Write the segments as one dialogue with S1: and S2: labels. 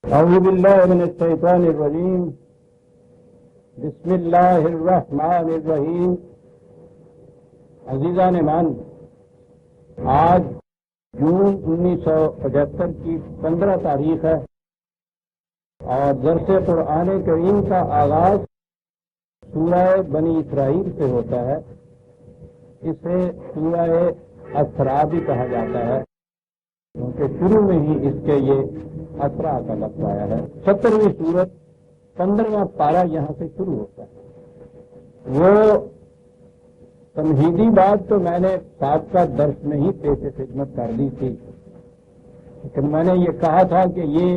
S1: اعوذ باللہ من الشیطان الرجیم بسم اللہ الرحمن الرحیم۔ عزیزان مان، آج جون 1975 کی 15 تاریخ ہے اور درس قرآن کریم کا آغاز سورہ بنی اسرائیل سے ہوتا ہے۔ اسے سورہ اسراء بھی کہا جاتا ہے کیونکہ شروع میں ہی اس کے یہ اسراء کا لفظ آیا ہے۔ 70ویں سورت 15واں پارہ یہاں سے شروع ہوتا ہے۔ وہ تمہیدی بات تو میں نے سابقہ درس میں ہی پیش خدمت کر دی تھی، لیکن میں نے یہ کہا تھا کہ یہ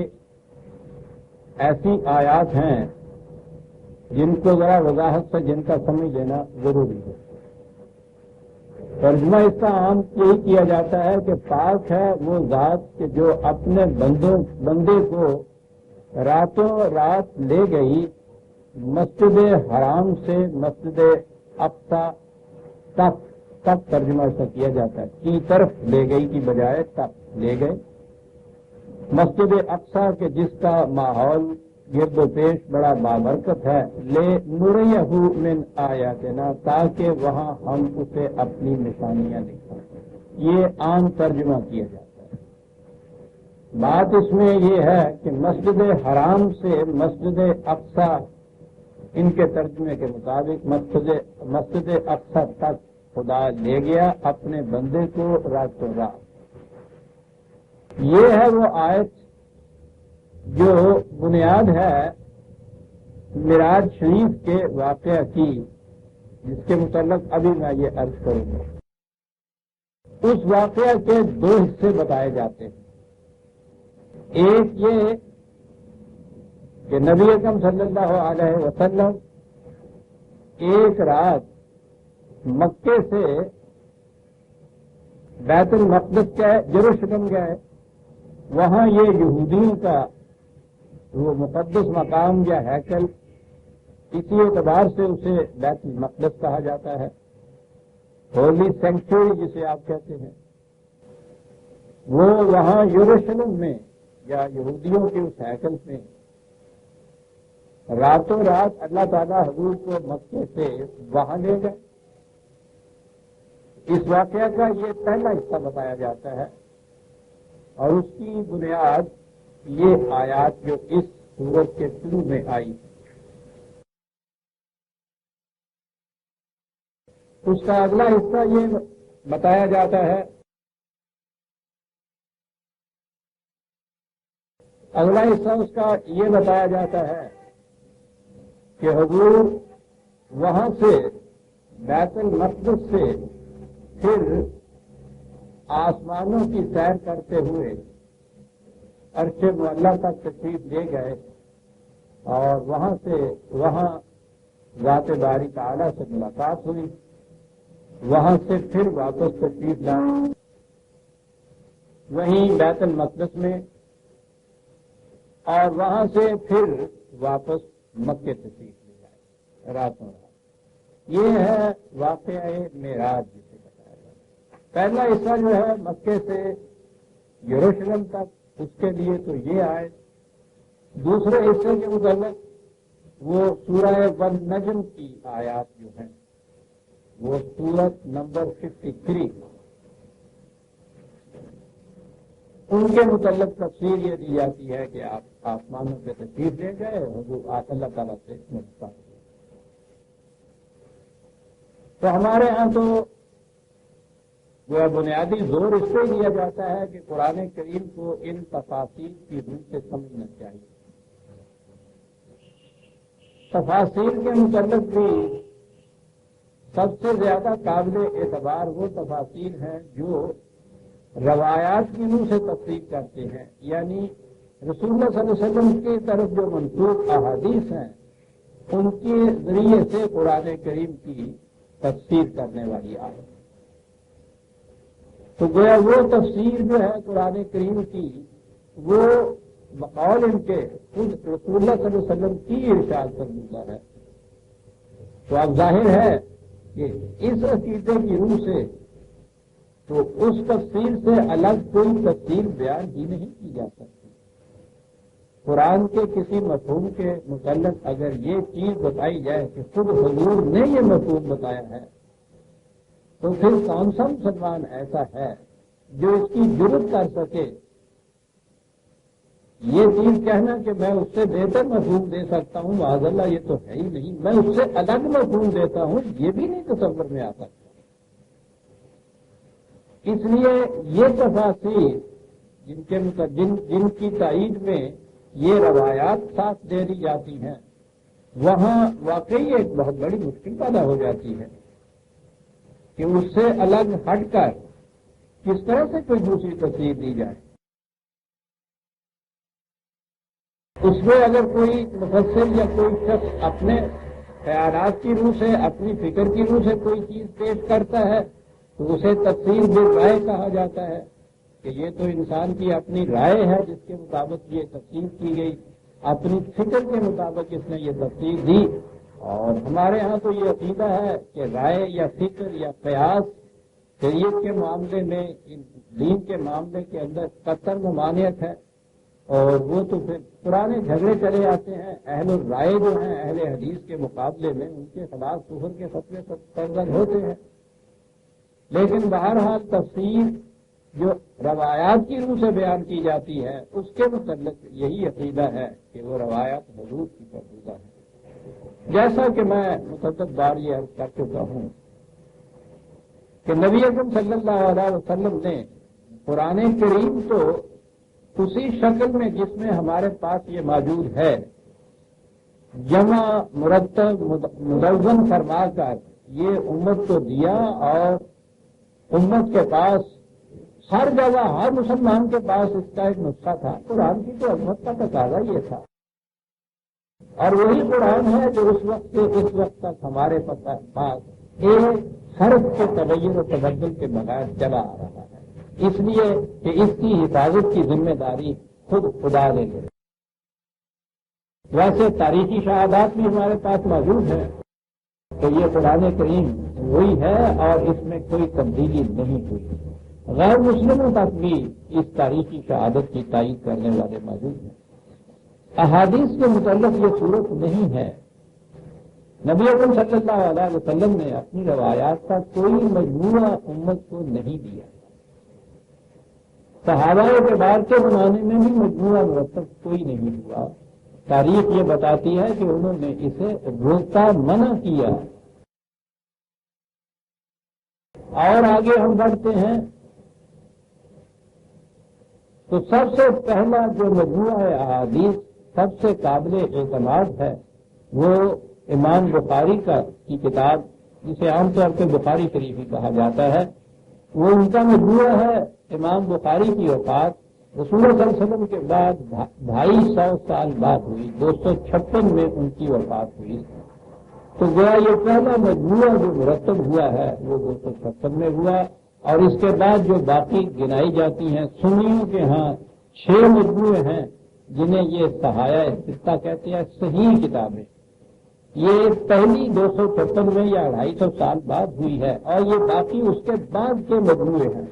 S1: ایسی آیات ہیں جن کو ذرا وضاحت سے جن کا سمجھ لینا ضروری ہے۔ ترجمہ اس کا عام یہی کیا جاتا ہے کہ پاک ہے وہ ذات کہ جو اپنے بندے کو راتوں رات لے گئی مسجد حرام سے مسجد اقصی تک ترجمہ اس کا کیا جاتا ہے، کی طرف لے گئی کی بجائے تک لے گئے مسجد اقصی کے جس کا ماحول گرد و پیش بڑا بابرکت ہے، لے نریہ من آیاتنا، تاکہ وہاں ہم اسے اپنی نشانیاں دکھائیں۔ یہ عام ترجمہ کیا جاتا ہے۔ بات اس میں یہ ہے کہ مسجد حرام سے مسجد اقصی، ان کے ترجمے کے مطابق مسجد اقصی تک خدا لے گیا اپنے بندے کو راتوں رات۔ یہ ہے وہ آیت جو بنیاد ہے معراج شریف کے واقعہ کی، جس کے متعلق ابھی میں یہ عرض کروں گا۔ اس واقعہ کے 2 حصے بتائے جاتے ہیں۔ ایک یہ کہ نبی اکرم صلی اللہ علیہ وسلم ایک رات مکے سے بیت المقدس گئے، یروشلم گئے۔ وہاں یہ یہودیوں کا وہ مقدس مقام یا ہیکل، اسی اعتبار سے اسے بیت المقدس کہا جاتا ہے، ہولی سینکچوری جسے آپ کہتے ہیں، وہ وہاں یروشلم میں یا یہودیوں کے اس ہیکل میں راتوں رات اللہ تعالیٰ حضور کو مکے سے وہاں لے گئے۔ اس واقعہ کا یہ پہلا حصہ بتایا جاتا ہے اور اس کی بنیاد یہ آیات جو اس سورت کے شروع میں آئی۔ اس کا اگلا حصہ یہ بتایا جاتا ہے، اگلا حصہ اس کا یہ بتایا جاتا ہے کہ حضور وہاں سے بیت المقدس سے پھر آسمانوں کی سیر کرتے ہوئے عرش معلیٰ تک تشریف لے گئے اور وہاں ذات باری تعالیٰ سے ملاقات ہوئی۔ وہاں سے پھر واپس تشریف لائے وہیں بیت المقدس میں، اور وہاں سے پھر واپس مکے تشریف لے جائے راتوں رات۔ یہ ہے واقعہ معراج جسے بتایا جاتا ہے۔ پہلا حصہ جو ہے مکے سے یروشلم تک، اس کے لیے تو یہ آئے۔ دوسرے حصے کے متعلق وہ سورہ والنجم کی آیات جو ہیں، وہ سورت نمبر 53، ان کے متعلق تفسیر یہ دی جاتی ہے کہ آپ آسمانوں پہ تشریف لے گئے، حضور اللہ تعالیٰ سے ملاقات ہوئی۔ تو ہمارے ہاں تو وہ بنیادی زور اس پہ دیا جاتا ہے کہ قرآن کریم کو ان تفاصیل کی روح سے سمجھنا چاہیے۔ تفاصیل کے متعلق بھی سب سے زیادہ قابل اعتبار وہ تفاصیل ہیں جو روایات کی روح سے تفسیر کرتے ہیں، یعنی رسول اللہ صلی اللہ علیہ وسلم کی طرف جو منسوخ احادیث ہیں ان کے ذریعے سے قرآن کریم کی تفسیر کرنے والی آیت۔ تو گویا وہ تفسیر جو ہے قرآن کریم کی، وہ بقول ان کے خود رسول اللہ صلی اللہ علیہ وسلم کی ارشاد پر مبتنی ہے۔ تو اب ظاہر ہے کہ اس عقیدے کی روح سے تو اس تفسیر سے الگ کوئی تفسیر بیان ہی نہیں کی جا سکتی۔ قرآن کے کسی مفہوم کے متعلق اگر یہ چیز بتائی جائے کہ خود حضور نے یہ مفہوم بتایا ہے، تو پھر کون سا مسلمان ایسا ہے جو اس کی جرت کر سکے یہ چیز کہنا کہ میں اس سے بہتر مفہوم دے سکتا ہوں؟ معاذ اللہ، یہ تو ہے ہی نہیں. میں اس سے الگ مفہوم دیتا ہوں، یہ بھی نہیں تصور میں آ سکتا. اس لیے یہ تفاصیر جن کی تائید میں یہ روایات ساتھ دے دی جاتی ہیں، وہاں واقعی ایک بہت بڑی مشکل پیدا ہو جاتی ہے کہ اس سے الگ ہٹ کر کس طرح سے کوئی دوسری تفسیر دی جائے. اس میں اگر کوئی مفسر یا کوئی شخص اپنے خیالات کی روح سے، اپنی فکر کی روح سے کوئی چیز پیش کرتا ہے تو اسے تفسیر بالرائے کہا جاتا ہے کہ یہ تو انسان کی اپنی رائے ہے جس کے مطابق یہ تفسیر کی گئی، اپنی فکر کے مطابق اس نے یہ تفسیر دی. اور ہمارے ہاں تو یہ عقیدہ ہے کہ رائے یا فکر یا قیاس شریعت کے معاملے میں، دین کے معاملے کے اندر قطعی ممانعت ہے، اور وہ تو پھر پرانے جھگڑے چلے آتے ہیں. اہل الرائے جو ہیں اہل حدیث کے مقابلے میں ان کے خلاف کفر کے فتوے سرزد ہوتے ہیں. لیکن بہرحال تفسیر جو روایات کی روح سے بیان کی جاتی ہے اس کے متعلق یہی عقیدہ ہے کہ وہ روایات حضور کی فرمودہ ہے. جیسا کہ میں متعدد بار یہ عرض کر چکا ہوں کہ نبی اکرم صلی اللہ علیہ وسلم نے قرآن کریم تو اسی شکل میں جس میں ہمارے پاس یہ موجود ہے جمع مرتب منظم فرما کر یہ امت کو دیا، اور امت کے پاس ہر جگہ ہر مسلمان کے پاس اس کا ایک نسخہ تھا. قرآن کی تو عظمت کا تقاضا یہ تھا، اور وہی قرآن ہے جو اس وقت سے اس وقت تک ہمارے پاس ایک حرف کے تغیر و تبدل کے بغیر چلا آ رہا ہے، اس لیے کہ اس کی حفاظت کی ذمہ داری خود خدا لے لے. ویسے تاریخی شہادات بھی ہمارے پاس موجود ہے کہ یہ قرآن کریم وہی ہے اور اس میں کوئی تبدیلی نہیں ہوئی. غیر مسلموں تک بھی اس تاریخی شہادت کی تائید کرنے والے موجود ہیں. احادیث کے متعلق یہ صورت نہیں ہے. نبی اکرم صلی اللہ علیہ وسلم نے اپنی روایات کا کوئی مجموعہ امت کو نہیں دیا. صحابہ کے بعد کے زمانے میں بھی مجموعہ مرتب کوئی نہیں ہوا. تاریخ یہ بتاتی ہے کہ انہوں نے اسے روکا، منع کیا. اور آگے ہم بڑھتے ہیں تو سب سے پہلا جو مجموعہ ہے احادیث سب سے قابل اعتماد ہے وہ امام بخاری کی کتاب، جسے عام طور پہ بخاری شریف ہی کہا جاتا ہے، وہ ان کا مجموعہ ہے. امام بخاری کی وفات رسول اللہ صلی اللہ علیہ وسلم کے بعد 250 سال بعد ہوئی، 256 میں ان کی وفات ہوئی. تو گویا یہ پہلا مجموعہ جو مرتب ہوا ہے وہ 256 میں ہوا. اور اس کے بعد جو باقی گنائی جاتی ہیں سنیوں کے ہاں 6 مجموعے ہیں جنہیں یہ صحائح ستہ کہتے ہیں، صحیح کتابیں. یہ پہلی 256 میں یا 250 سال بعد ہوئی ہے، اور یہ باقی اس کے بعد کے مجموعے ہیں.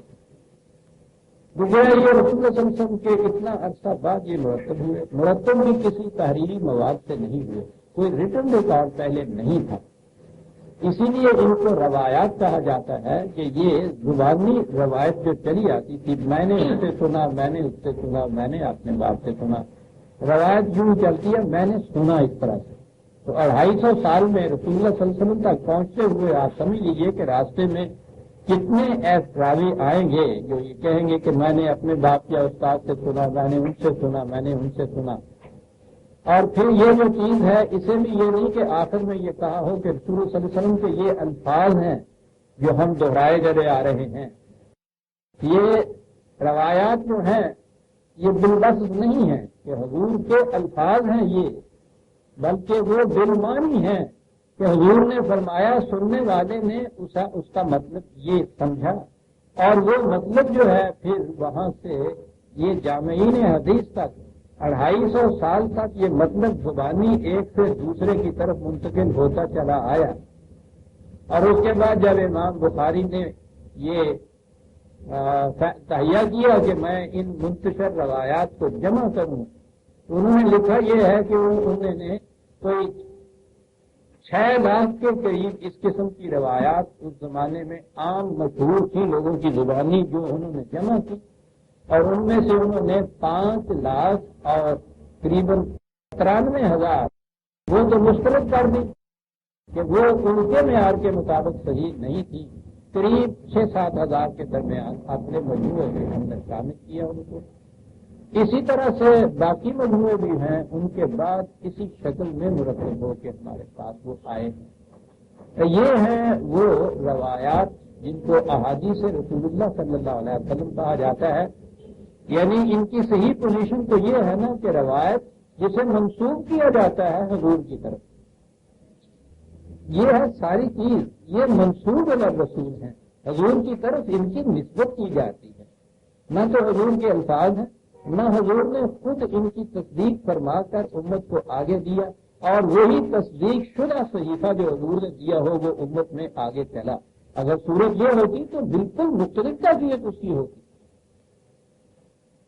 S1: یہ رسول اللہ صلی اللہ علیہ وسلم کے اتنا عرصہ بعد یہ مرتب ہوئے. مرتب بھی کسی تحریری مواد سے نہیں ہوئے، کوئی ریٹن ریکارڈ پہلے نہیں تھا. اسی لیے ان کو روایات کہا جاتا ہے کہ یہ زبانی روایت جو چلی آتی تھی، میں نے اس سے سنا، میں نے اس سے سنا، میں نے اپنے باپ سے سنا، روایت یوں چلتی ہے میں نے سنا اس طرح سے. تو 250 سال میں رسول اللہ صلی اللہ علیہ وسلم تک پہنچتے ہوئے آپ سمجھ لیجئے کہ راستے میں کتنے ایسے راوی آئیں گے جو یہ کہیں گے کہ میں نے اپنے باپ یا استاد سے سنا، میں نے ان سے سنا، میں نے ان سے سنا. اور پھر یہ جو چیز ہے اسے بھی یہ نہیں کہ آخر میں یہ کہا ہو کہ رسول اللہ صلی اللہ علیہ وسلم کے یہ الفاظ ہیں جو ہم دہرائے چلے آ رہے ہیں. یہ روایات جو ہیں یہ باللفظ نہیں ہیں کہ حضور کے الفاظ ہیں یہ، بلکہ وہ بالمانی ہیں کہ حضور نے فرمایا، سننے والے نے اس کا مطلب یہ سمجھا، اور وہ مطلب جو ہے پھر وہاں سے یہ جامعین حدیث تک 250 سال تک یہ مطلب زبانی ایک سے دوسرے کی طرف منتقل ہوتا چلا آیا. اور اس کے بعد جب امام بخاری نے یہ تہیہ کیا کہ میں ان منتشر روایات کو جمع کروں، انہوں نے لکھا یہ ہے کہ انہوں نے کوئی 6 لاکھ کے قریب اس قسم کی روایات اس زمانے میں عام مشہور تھی لوگوں کی زبانی جو انہوں نے جمع کی، اور ان میں سے انہوں نے 5 لاکھ اور قریباً 93,000 وہ تو مسترد کر دی کہ وہ ان کے معیار کے مطابق صحیح نہیں تھی، قریب 6-7 ہزار کے درمیان اپنے مجموعے میں ہم نے شامل کیا ان کو۔ اسی طرح سے باقی مجموعے بھی ہیں، ان کے بعد اسی شکل میں مرتب ہو کے ہمارے پاس وہ آئے ہیں۔ یہ ہیں وہ روایات جن کو احادیث رسول اللہ صلی اللہ علیہ وسلم کہا جاتا ہے، یعنی ان کی صحیح پوزیشن تو یہ ہے نا کہ روایت جسے منسوب کیا جاتا ہے حضور کی طرف، یہ ہے ساری چیز، یہ منسوب رسول ہیں، حضور کی طرف ان کی نسبت کی جاتی ہے، نہ تو حضور کے الفاظ ہیں، نہ حضور نے خود ان کی تصدیق فرما کر امت کو آگے دیا، اور وہی تصدیق شدہ صحیفہ جو حضور نے دیا ہو وہ امت میں آگے چلا۔ اگر صورت یہ ہوتی تو بالکل مختلف کیفیت اس کی ہوتی۔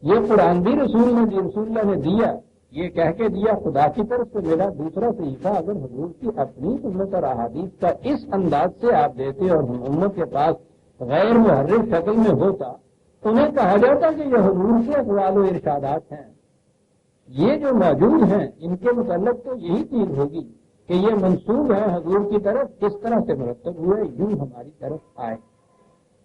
S1: یہ قرآن بھی رسول اللہ نے دیا، یہ کہہ کے دیا خدا کی طرف سے میرا دوسرا صحیفہ اگر حضور کی اپنی سنت اور احادیث کا اس انداز سے آپ دیتے اور ہم امت کے پاس غیر محرف شکل میں ہوتا، انہیں کہا جاتا کہ یہ حضور کے اقوال و ارشادات ہیں، یہ جو موجود ہیں ان کے متعلق تو یہی چیز ہوگی کہ یہ منسوب ہے حضور کی طرف، اس طرح سے مرتب ہوئے، یوں ہماری طرف آئے۔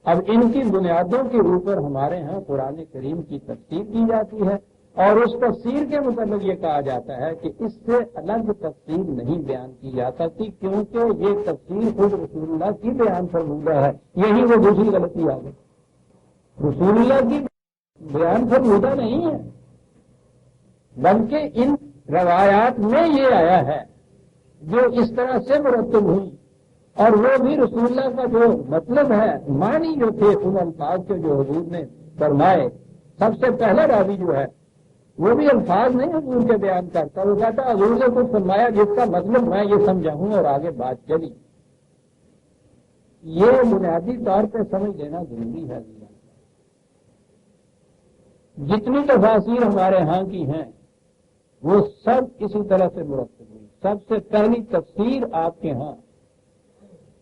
S1: اب ان کی بنیادوں کے اوپر ہمارے ہاں قرآن کریم کی تفسیر کی جاتی ہے، اور اس تفسیر کے متعلق یہ کہا جاتا ہے کہ اس سے الگ تفسیر نہیں بیان کی جا سکتی، کیونکہ یہ تفسیر خود رسول اللہ کی بیان فرمودہ ہے۔ یہی وہ دوسری غلطی آ گئی، رسول اللہ کی بیان فرمودہ نہیں ہے، بلکہ ان روایات میں یہ آیا ہے جو اس طرح سے مرتب ہوئی، اور وہ بھی رسول اللہ کا جو مطلب ہے، معنی جو تھے ان الفاظ کے جو حضور نے فرمائے۔ سب سے پہلا راوی جو ہے وہ بھی الفاظ نہیں حضور کے بیان کرتا، وہ کہتا حضور نے کچھ فرمایا جس کا مطلب میں یہ سمجھا ہوں اور آگے بات چلی۔ یہ بنیادی طور پہ سمجھ لینا ضروری ہے۔ جتنی تفاسیر ہمارے ہاں کی ہیں وہ سب اسی طرح سے مرتب ہوئی۔ سب سے پہلی تفسیر آپ کے ہاں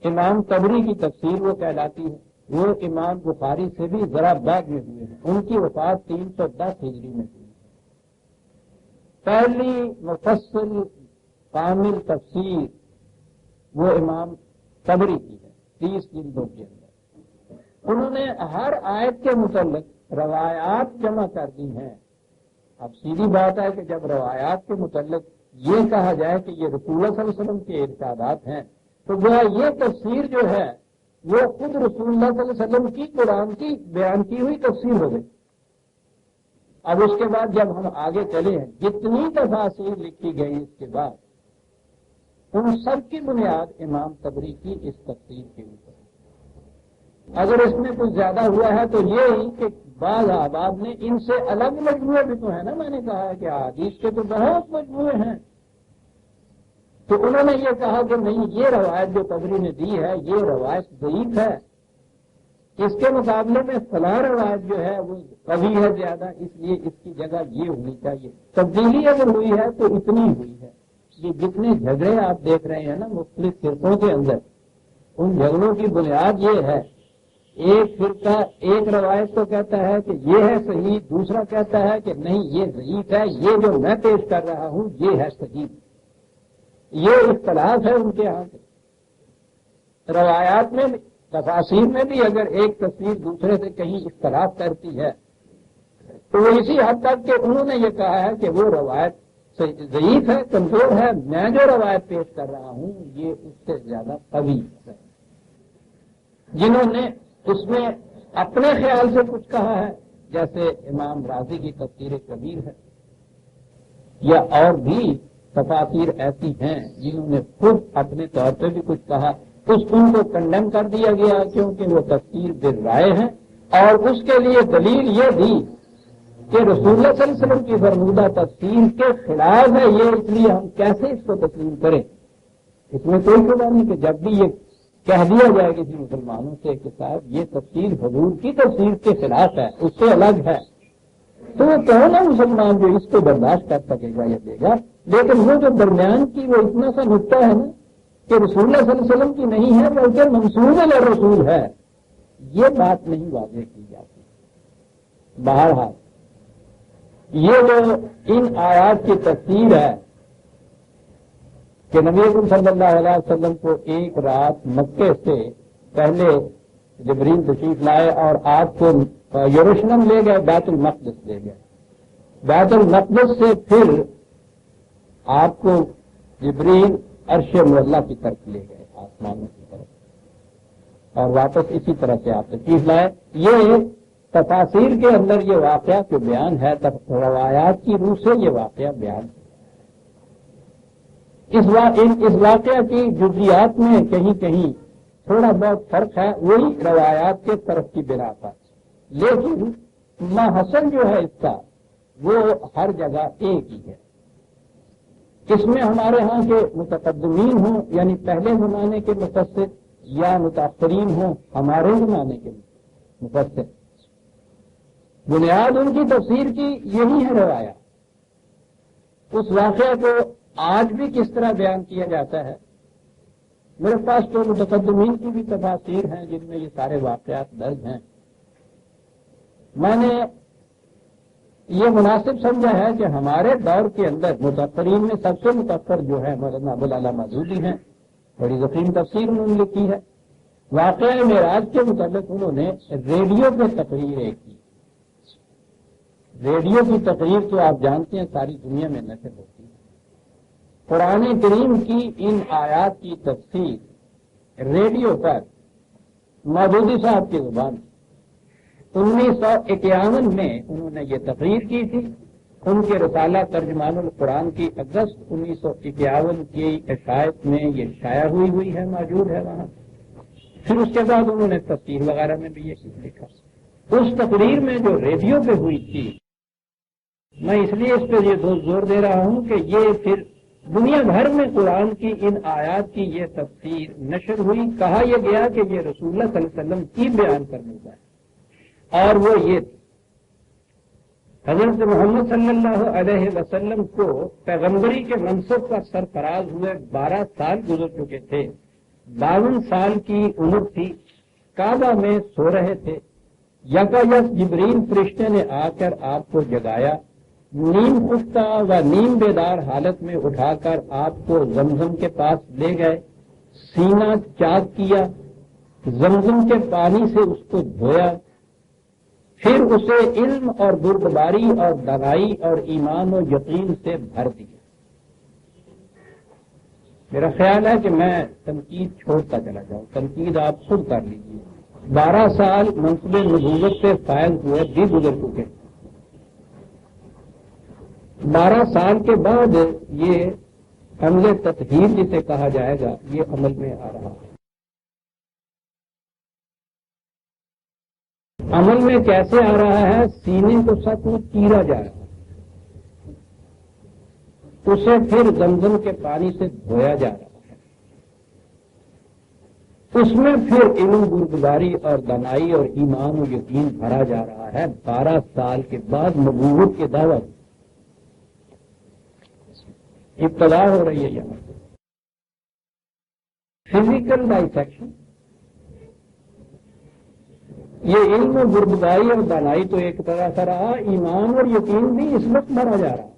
S1: امام طبری کی تفسیر وہ کہلاتی ہے، وہ امام بخاری سے بھی ذرا بعد میں ہوئے ہیں، ان کی وفات 310 ہجری میں ہوئی۔ پہلی مفصل کامل تفسیر وہ امام طبری کی ہے، 30 جلدوں کے اندر۔ انہوں نے ہر آیت کے متعلق روایات جمع کر دی ہیں۔ اب سیدھی بات ہے کہ جب روایات کے متعلق یہ کہا جائے کہ یہ رسول اللہ صلی اللہ علیہ وسلم کے ارشادات ہیں، تو وہ یہ تفسیر جو ہے وہ خود رسول اللہ صلی اللہ علیہ وسلم کی قرآن کی بیان کی ہوئی تفسیر ہو گئی۔ اب اس کے بعد جب ہم آگے چلے ہیں، جتنی تفاسیر لکھی گئی اس کے بعد ان سب کی بنیاد امام طبری کی اس تفسیر کے اوپر۔ اگر اس میں کچھ زیادہ ہوا ہے تو یہ ہی کہ بعض احباب نے ان سے الگ مجموعے بھی تو ہے نا، میں نے کہا ہے کہ احادیث کے تو بہت مجموعے ہیں، تو انہوں نے یہ کہا کہ نہیں، یہ روایت جو طبری نے دی ہے یہ روایت ضعیف ہے، اس کے مقابلے میں فلاں روایت جو ہے وہ قوی ہے زیادہ، اس لیے اس کی جگہ یہ ہونی چاہیے۔ تبدیلی اگر ہوئی ہے تو اتنی ہوئی ہے۔ یہ جتنے جھگڑے آپ دیکھ رہے ہیں نا مختلف فرقوں کے اندر، ان جھگڑوں کی بنیاد یہ ہے، ایک فرقہ ایک روایت کو کہتا ہے کہ یہ ہے صحیح، دوسرا کہتا ہے کہ نہیں یہ ضعیف ہے، یہ جو میں پیش کر رہا ہوں یہ ہے صحیح۔ یہ اختلاف ہے ان کے یہاں سے۔ روایات میں تفاسیر میں بھی اگر ایک تفسیر دوسرے سے کہیں اختلاف کرتی ہے تو وہ اسی حد تک کہ انہوں نے یہ کہا ہے کہ وہ روایت ضعیف ہے، کمزور ہے، میں جو روایت پیش کر رہا ہوں یہ اس سے زیادہ قوی ہے۔ جنہوں نے اس میں اپنے خیال سے کچھ کہا ہے، جیسے امام رازی کی تفسیر کبیر ہے، یا اور بھی تفاسیر ایسی ہیں جنہوں نے خود اپنے طور پہ بھی کچھ کہا، ان کو کنڈیم کر دیا گیا کیونکہ وہ تفسیر بالرائے ہیں، اور اس کے لیے دلیل یہ دی کہ رسول اللہ صلی اللہ علیہ وسلم کی فرمودہ تفسیر کے خلاف ہے یہ، اس لیے ہم کیسے اس کو تسلیم کریں۔ اس میں کوئی شبہ نہیں کہ جب بھی یہ کہہ دیا جائے کسی مسلمانوں سے کہ صاحب یہ تفسیر حضور کی تفسیر کے خلاف ہے، اس سے الگ ہے، تو وہ کون ہے مسلمان جو اس کو برداشت کر سکے گا یا دے گا؟ لیکن وہ جو درمیان کی وہ اتنا سا نقطہ ہے نا کہ رسول اللہ صلی اللہ علیہ وسلم کی نہیں ہے بلکہ منصوب الرسول ہے، یہ بات نہیں واضح کی جاتی۔ بہرحال یہ جو ان آیات کی تفسیر ہے کہ نبی اکرم صلی اللہ علیہ وسلم کو ایک رات مکے سے پہلے جبریل تشریف لائے اور آپ کو یروشلم لے گئے، بیت المقدس لے گئے، بیت المقدس سے پھر آپ کو جبریل عرش معلیٰ کی طرف لے گئے، آسمانوں کی طرف، اور واپس اسی طرح سے آپ تشریف لائے۔ یہ تفاسیر کے اندر یہ واقعہ جو بیان ہے، روایات کی روح سے یہ واقعہ بیان ہے۔ اس واقعہ کی جزیات میں کہیں کہیں تھوڑا بہت فرق ہے، وہی روایات کے طرف کی بنا پر، لیکن محصل جو ہے اس کا وہ ہر جگہ ایک ہی ہے۔ اس میں ہمارے ہاں کے متقدمین ہوں یعنی پہلے زمانے کے مفسر یا متاثرین ہوں ہمارے زمانے کے مفسر، بنیاد ان کی تفسیر کی یہی ہے روایات۔ اس واقعہ کو آج بھی کس طرح بیان کیا جاتا ہے، میرے پاس تو متقدمین کی بھی تفاسیر ہیں جن میں یہ سارے واقعات درج ہیں۔ میں نے یہ مناسب سمجھا ہے کہ ہمارے دور کے اندر متأثرین میں سب سے متأثر جو ہے مولانا ابوالعلا مودودی ہیں، بڑی ضخیم تفسیر انہوں نے لکھی ہے۔ واقعہ معراج کے متعلق انہوں نے ریڈیو پہ تقریریں کی۔ ریڈیو کی تقریر تو آپ جانتے ہیں ساری دنیا میں نشر ہوتی ہے۔ قرآن کریم کی ان آیات کی تفسیر ریڈیو پر مودودی صاحب کی زبان 1951 میں انہوں نے یہ تقریر کی تھی۔ ان کے رسالہ ترجمان القرآن کی اگست 1951 کی اشاعت میں یہ شائع ہوئی ہے، موجود ہے وہاں۔ پھر اس کے بعد انہوں نے تفسیر وغیرہ میں بھی یہ لکھا۔ اس تقریر میں جو ریڈیو پہ ہوئی تھی، میں اس لیے اس پہ یہ زور دے رہا ہوں کہ یہ پھر دنیا بھر میں قرآن کی ان آیات کی یہ تفسیر نشر ہوئی۔ کہا یہ گیا کہ یہ رسول اللہ صلی اللہ علیہ وسلم کی بیان کرنے کا ہے، اور وہ یہ حضرت محمد صلی اللہ علیہ وسلم کو پیغمبری کے منصب کا سرفراز ہوئے 12 سال گزر چکے تھے، 52 سال کی عمر تھی، کعبہ میں سو رہے تھے، یکایک جبریل فرشتے نے آ کر آپ کو جگایا، نیم خفتہ و نیم بیدار حالت میں اٹھا کر آپ کو زمزم کے پاس لے گئے، سینہ چاک کیا، زمزم کے پانی سے اس کو دھویا، پھر اسے علم اور بردباری اور دانائی اور ایمان و یقین سے بھر دیا۔ میرا خیال ہے کہ میں تنقید چھوڑتا چلا جاؤں، تنقید آپ خود کر لیجیے۔ 12 سال منصب نبوت سے فائز ہوئے بھی گزر چکے، 12 سال کے بعد یہ عمل تطہیر جسے کہا جائے گا یہ عمل میں آ رہا ہے۔ عمل میں کیسے آ رہا ہے؟ سینے کو سچ میں چیرا جا رہا ہے، اسے پھر زمزم کے پانی سے دھویا جا رہا ہے، اس میں پھر علم بردباری اور دانائی اور ایمان و یقین بھرا جا رہا ہے۔ 12 سال کے بعد نبوت کے دعوت ابتدا ہو رہی ہے یہاں فزیکل ڈائسیکشن۔ یہ علم و بردباری اور دانائی تو ایک طرح سے رہا، ایمان اور یقین بھی اس وقت بھرا جا رہا ہے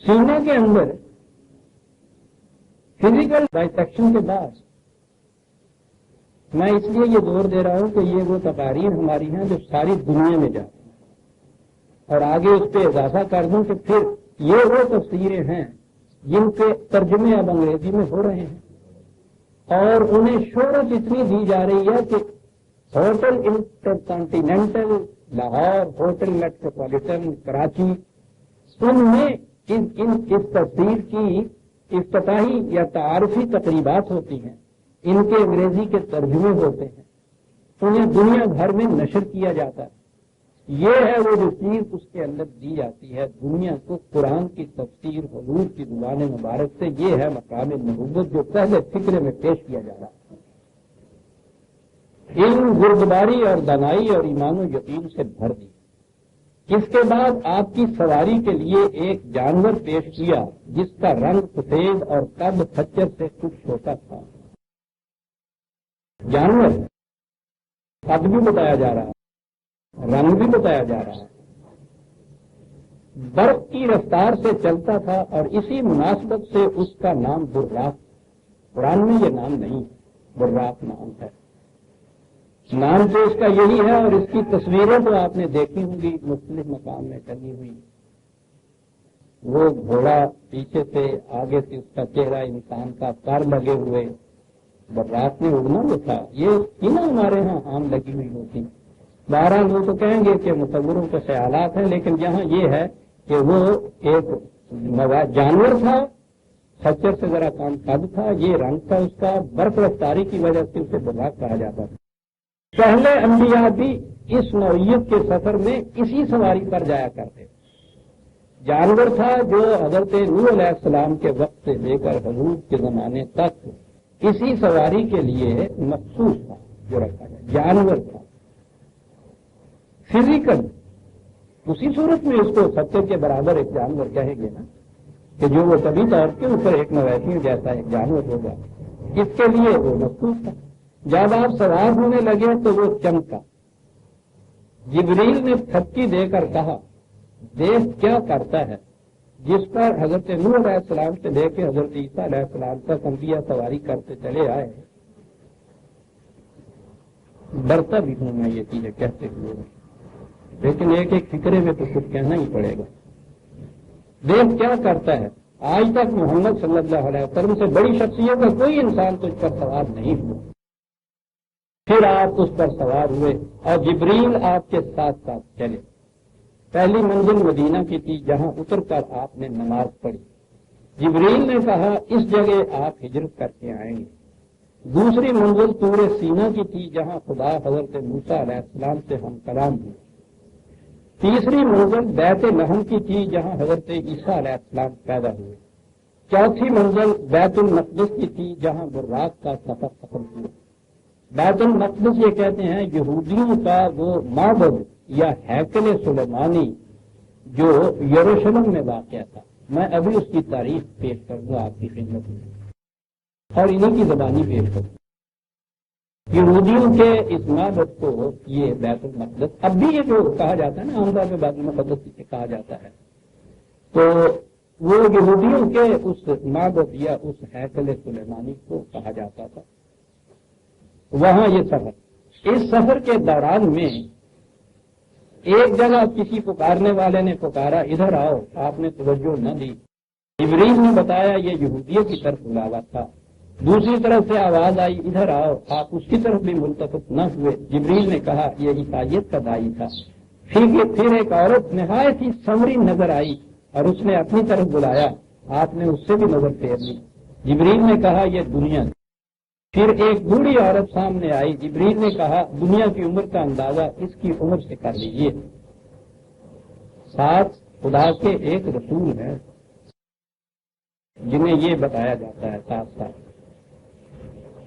S1: سینے کے اندر۔ فزیکل ڈائسیکشن کے بعد میں اس لیے یہ زور دے رہا ہوں کہ یہ وہ تقاریر ہماری ہیں جو ساری دنیا میں جاتی ہیں، اور آگے اس پہ اضافہ کر دوں کہ پھر یہ وہ تفسیریں ہیں جن کے ترجمے اب انگریزی میں ہو رہے ہیں، اور انہیں شہرت اتنی دی جا رہی ہے کہ hotel Intercontinental Lahore, hotel Metropolitan Karachi, ان میں اس تفسیر کی افتتاحی یا تعارفی تقریبات ہوتی ہیں، ان کے انگریزی کے ترجمے ہوتے ہیں، انہیں دنیا بھر میں نشر کیا جاتا ہے۔ یہ ہے وہ جو چیز اس کے اندر دی جاتی ہے دنیا کو قرآن کی تفسیر حضور کی زبان مبارک سے۔ یہ ہے مقام نبوت جو پہلے فکرے میں پیش کیا جا رہا ہے، علم بردباری اور دانائی اور ایمان و یقین سے بھر دی۔ اس کے بعد آپ کی سواری کے لیے ایک جانور پیش کیا جس کا رنگ سفید اور قد خچر سے کچھ چھوٹا تھا. جانور قد بھی بتایا جا رہا ہے، رنگ بھی بتایا جا رہا ہے، برف کی رفتار سے چلتا تھا اور اسی مناسبت سے اس کا نام براق. قرآن میں یہ نام نہیں، براق نام ہے. نام تو اس کا یہی ہے اور اس کی تصویریں تو آپ نے دیکھی ہوں گی مختلف مقام میں ٹنگی ہوئی. وہ گھوڑا پیچھے سے، آگے سے اس کا چہرہ انسان کا، پر لگے ہوئے. براق میں اڑنا جو تھا یہ نا ہمارے ہاں عام لگی ہوئی ہوتی. بہرحال وہ تو کہیں گے کہ مصوروں کے خیالات ہیں، لیکن یہاں یہ ہے کہ وہ ایک جانور تھا، خچر سے ذرا کام قد تھا، یہ رنگ تھا اس کا، برف رفتاری کی وجہ سے اسے براق کہا جاتا تھا. پہلے انبیاء بھی اس نوعیت کے سفر میں اسی سواری پر جایا کرتے. جانور تھا جو حضرت نوح علیہ السلام کے وقت سے لے کر حضور کے زمانے تک اسی سواری کے لیے مخصوص تھا جو رکھا گیا. جانور تھا فزیکل، اسی صورت میں اس کو ستے کے برابر ایک جانور کہیں گے نا، کہ جو وہ طبی طور کے اوپر ایک مویشی جیسا ایک جانور ہوگا. اس کے لیے وہ مخصوص تھا. جب آپ سوار ہونے لگے تو وہ چمکا. جبریل نے تھپکی دے کر کہا، دیکھ کیا کرتا ہے. جس پر حضرت نوح علیہ السلام سے لے کے حضرت عیسیٰ علیہ السلام تک انبیاء سواری کرتے چلے آئے. ڈرتا بھی ہوں میں یہ چیزیں کہتے ہوئے، لیکن ایک ایک فکرے میں تو کچھ کہنا ہی پڑے گا. دیکھ کیا کرتا ہے. آج تک محمد صلی اللہ علیہ وسلم سے بڑی شخصیت کا کوئی انسان تو اس پر سوار نہیں ہوا. پھر آپ اس پر سوار ہوئے اور جبریل آپ کے ساتھ ساتھ چلے. پہلی منزل مدینہ کی تھی جہاں اتر کر آپ نے نماز پڑھی. جبریل نے کہا اس جگہ آپ ہجرت کر کے آئیں گے. دوسری منزل طور سینا کی تھی جہاں خدا حضرت موسیٰ علیہ السلام سے ہم کلام ہوئے. تیسری منزل بیت لحم کی تھی جہاں حضرت عیسیٰ علیہ السلام پیدا ہوئے. چوتھی منزل بیت المقدس کی تھی جہاں براق کا سفر ختم ہوا. بیت المقدس یہ کہتے ہیں یہودیوں کا وہ معبد یا ہیکل سلیمانی جو یروشلم میں واقع تھا. میں ابھی اس کی تاریخ پیش کروں گا آپ کی خدمت میں اور انہیں کی زبانی پیش کروں. یہودیوں کے اس معبد کو یہ بیت المقدس اب بھی یہ جو کہا جاتا ہے نا عام طور پہ بیت المقدس سے کہا جاتا ہے، تو وہ یہودیوں کے اس معبد یا اس ہیکل سلیمانی کو کہا جاتا تھا. وہاں یہ سفر، اس سفر کے دوران میں ایک جگہ کسی پکارنے والے نے پکارا ادھر آؤ، آپ نے توجہ نہ دی. جبریل نے بتایا یہ یہودیوں کی طرف بلاوا تھا. دوسری طرف سے آواز آئی ادھر آؤ، آپ اس کی طرف بھی ملتفت نہ ہوئے. جبریل نے کہا یہ عیسائیت کا داعی تھا. پھر ایک عورت نہایت ہی سمری نظر آئی اور اس نے اپنی طرف بلایا. آپ نے اس سے بھی نظر پھیر لی. جبریل نے کہا یہ دنیا. پھر ایک بوڑھی عورت سامنے آئی. جبریل نے کہا دنیا کی عمر کا اندازہ اس کی عمر سے کر لیجیے. ساتھ خدا کے ایک رسول ہیں جنہیں یہ بتایا جاتا ہے ساتھ ساتھ.